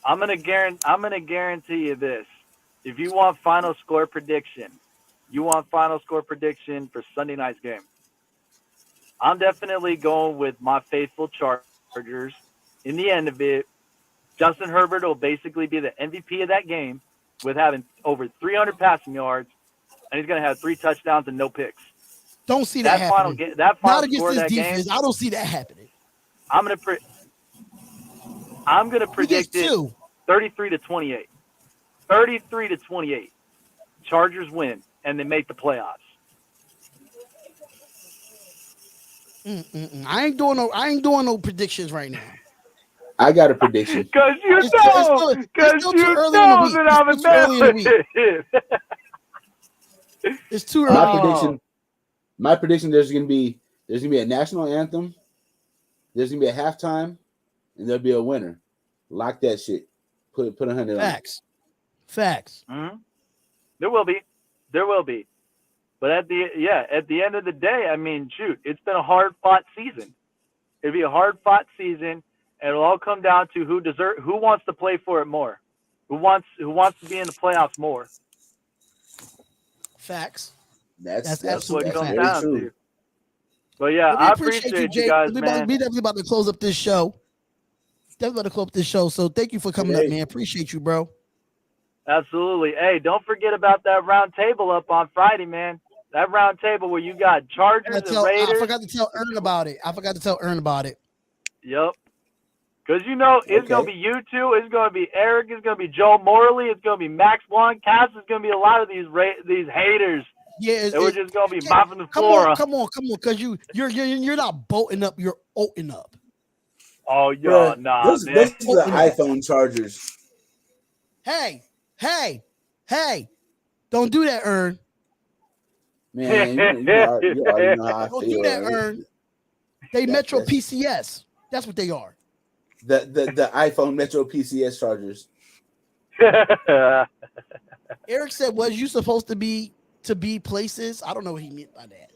I'm gonna guarantee you this. If you want final score prediction, for Sunday night's game. I'm definitely going with my faithful Chargers. In the end of it, Justin Herbert will basically be the MVP of that game with having over 300 passing yards, and he's going to have 3 touchdowns and no picks. Don't see that happening. That final Not against score this of that defense. game, I don't see that happening. I'm going to predict it 33-28. 33-28. Chargers win, and they make the playoffs. I ain't doing no predictions right now. I got a prediction. Because you know that I'm a It's too early. My prediction. There's gonna be a national anthem. There's gonna be a halftime, and there'll be a winner. Lock that shit. Put 100 on it. Facts. Mm-hmm. There will be. But at the end of the day, I mean, shoot, it's been a hard-fought season. It'll be a hard-fought season, and it'll all come down to who wants to play for it more, who wants to be in the playoffs more. Facts. That's absolutely what it comes very down true. to. But yeah, I appreciate you guys, man. We definitely about to close up this show. So thank you for coming up, man. Appreciate you, bro. Absolutely. Hey, don't forget about that round table up on Friday, man. That round table where you got Chargers and Raiders. I forgot to tell Ern about it. Yep. Because it's going to be you two. It's going to be Eric. It's going to be Joe Morley. It's going to be Max One. Cass is going to be a lot of these haters. Yeah, we're just going to be mopping the floor. Come on. Because you're not bolting up. You're oating up. Oh, yeah. Nah, Those are the iPhone chargers. Hey. Don't do that, Ern. Man, you already know how I feel. Don't do that, Ern. They Metro PCS. That's what they are. The iPhone Metro PCS chargers. Eric said, "Was you supposed to be places?" I don't know what he meant by that.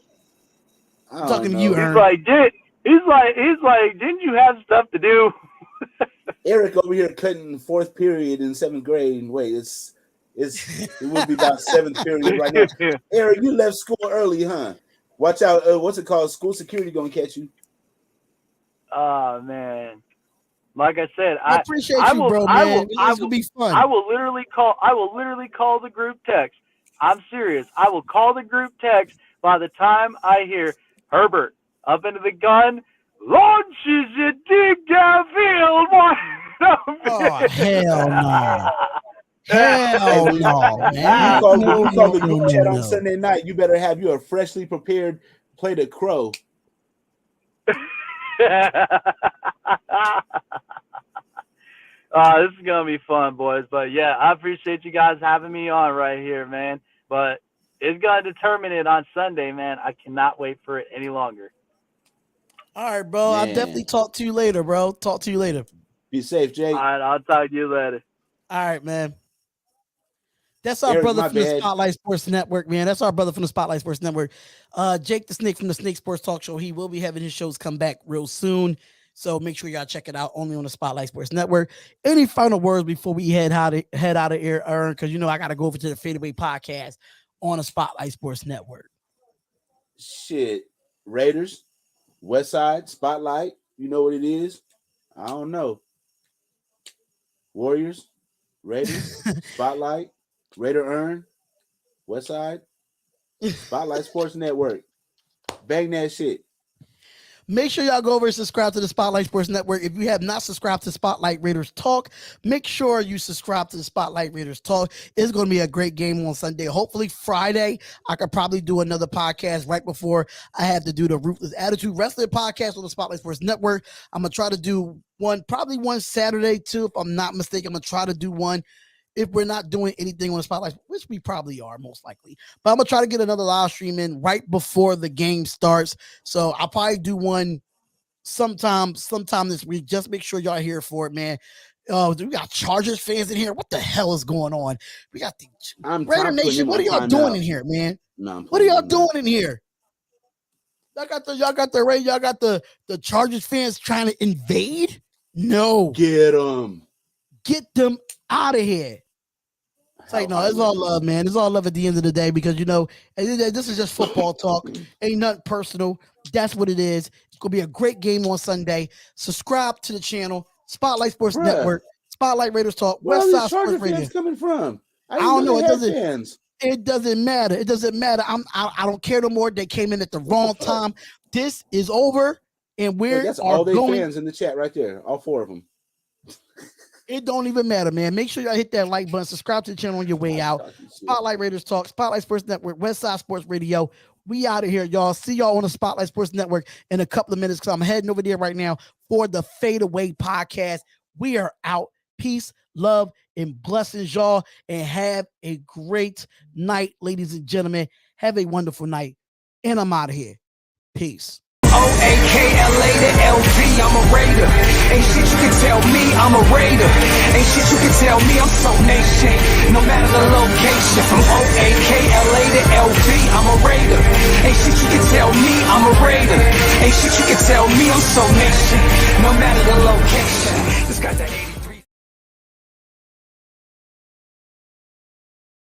I'm talking to you, Ern. He's like, didn't you have stuff to do? Eric over here cutting 4th period in 7th grade. Wait, it would be about 7th period right now. Eric, you left school early, huh? Watch out. What's it called? School security gonna catch you. Oh man. Like I said, I appreciate you, bro, man. It's gonna be fun. I will literally call the group text. I'm serious. I will call the group text by the time I hear Herbert up into the gun, launches it deep downfield. Oh, hell no. Hell no, man. You call the group chat on Sunday night. You better have you a freshly prepared plate of crow. This is going to be fun, boys. But, yeah, I appreciate you guys having me on right here, man. But it's going to determine it on Sunday, man. I cannot wait for it any longer. All right, bro. I'll definitely talk to you later, bro. Be safe, Jake. All right, I'll talk to you later. All right, man. That's our brother from the Spotlight Sports Network, man. Jake the Snake from the Snake Sports Talk Show. He will be having his shows come back real soon. So make sure y'all check it out only on the Spotlight Sports Network. Any final words before we head out of here, Ern? Because I got to go over to the Fadeaway Podcast on the Spotlight Sports Network. Shit. Raiders, West Side, Spotlight. You know what it is? I don't know. Warriors, Raiders, Spotlight, Raider Earn, West Side, Spotlight Sports Network. Bang that shit. Make sure y'all go over and subscribe to the Spotlight Sports Network. If you have not subscribed to Spotlight Raiders Talk, make sure you subscribe to the Spotlight Raiders Talk. It's going to be a great game on Sunday. Hopefully Friday, I could probably do another podcast right before I have to do the Ruthless Attitude Wrestling podcast on the Spotlight Sports Network. I'm going to try to do probably one Saturday too, if I'm not mistaken. I'm going to try to do one if we're not doing anything on the Spotlight, which we probably are most likely. But I'm going to try to get another live stream in right before the game starts. So I'll probably do one sometime this week. Just make sure y'all here for it, man. Oh, we got Chargers fans in here. What the hell is going on? We got the Raider Nation. What are y'all doing in here, man? What are y'all doing in here? Y'all got the Chargers fans trying to invade? No. Get them. Get them out of here. It's like, no, it's all love, man. It's all love at the end of the day because, you know, this is just football talk. Ain't nothing personal. That's what it is. It's going to be a great game on Sunday. Subscribe to the channel, Spotlight Sports Network, Spotlight Raiders Talk, Where are these Charger fans coming from? I don't know. It doesn't matter. It doesn't matter. I don't care no more. They came in at the wrong time. This is over, and that's all they fans in the chat right there. All 4 of them. It don't even matter, man. Make sure y'all hit that like button. Subscribe to the channel on your way out. Spotlight Raiders Talk, Spotlight Sports Network, Westside Sports Radio. We out of here, y'all. See y'all on the Spotlight Sports Network in a couple of minutes because I'm heading over there right now for the Fade Away podcast. We are out. Peace, love, and blessings, y'all. And have a great night, ladies and gentlemen. Have a wonderful night. And I'm out of here. Peace. O-A-K-L-A to L-V, I'm a Raider. Ain't shit you can tell me, I'm a Raider. Ain't shit you can tell me, I'm so nation. No matter the location, from O-A-K-L-A to L-V, I'm a Raider. Ain't shit you can tell me, I'm a Raider. Ain't shit you can tell me, I'm so nation. No matter the location.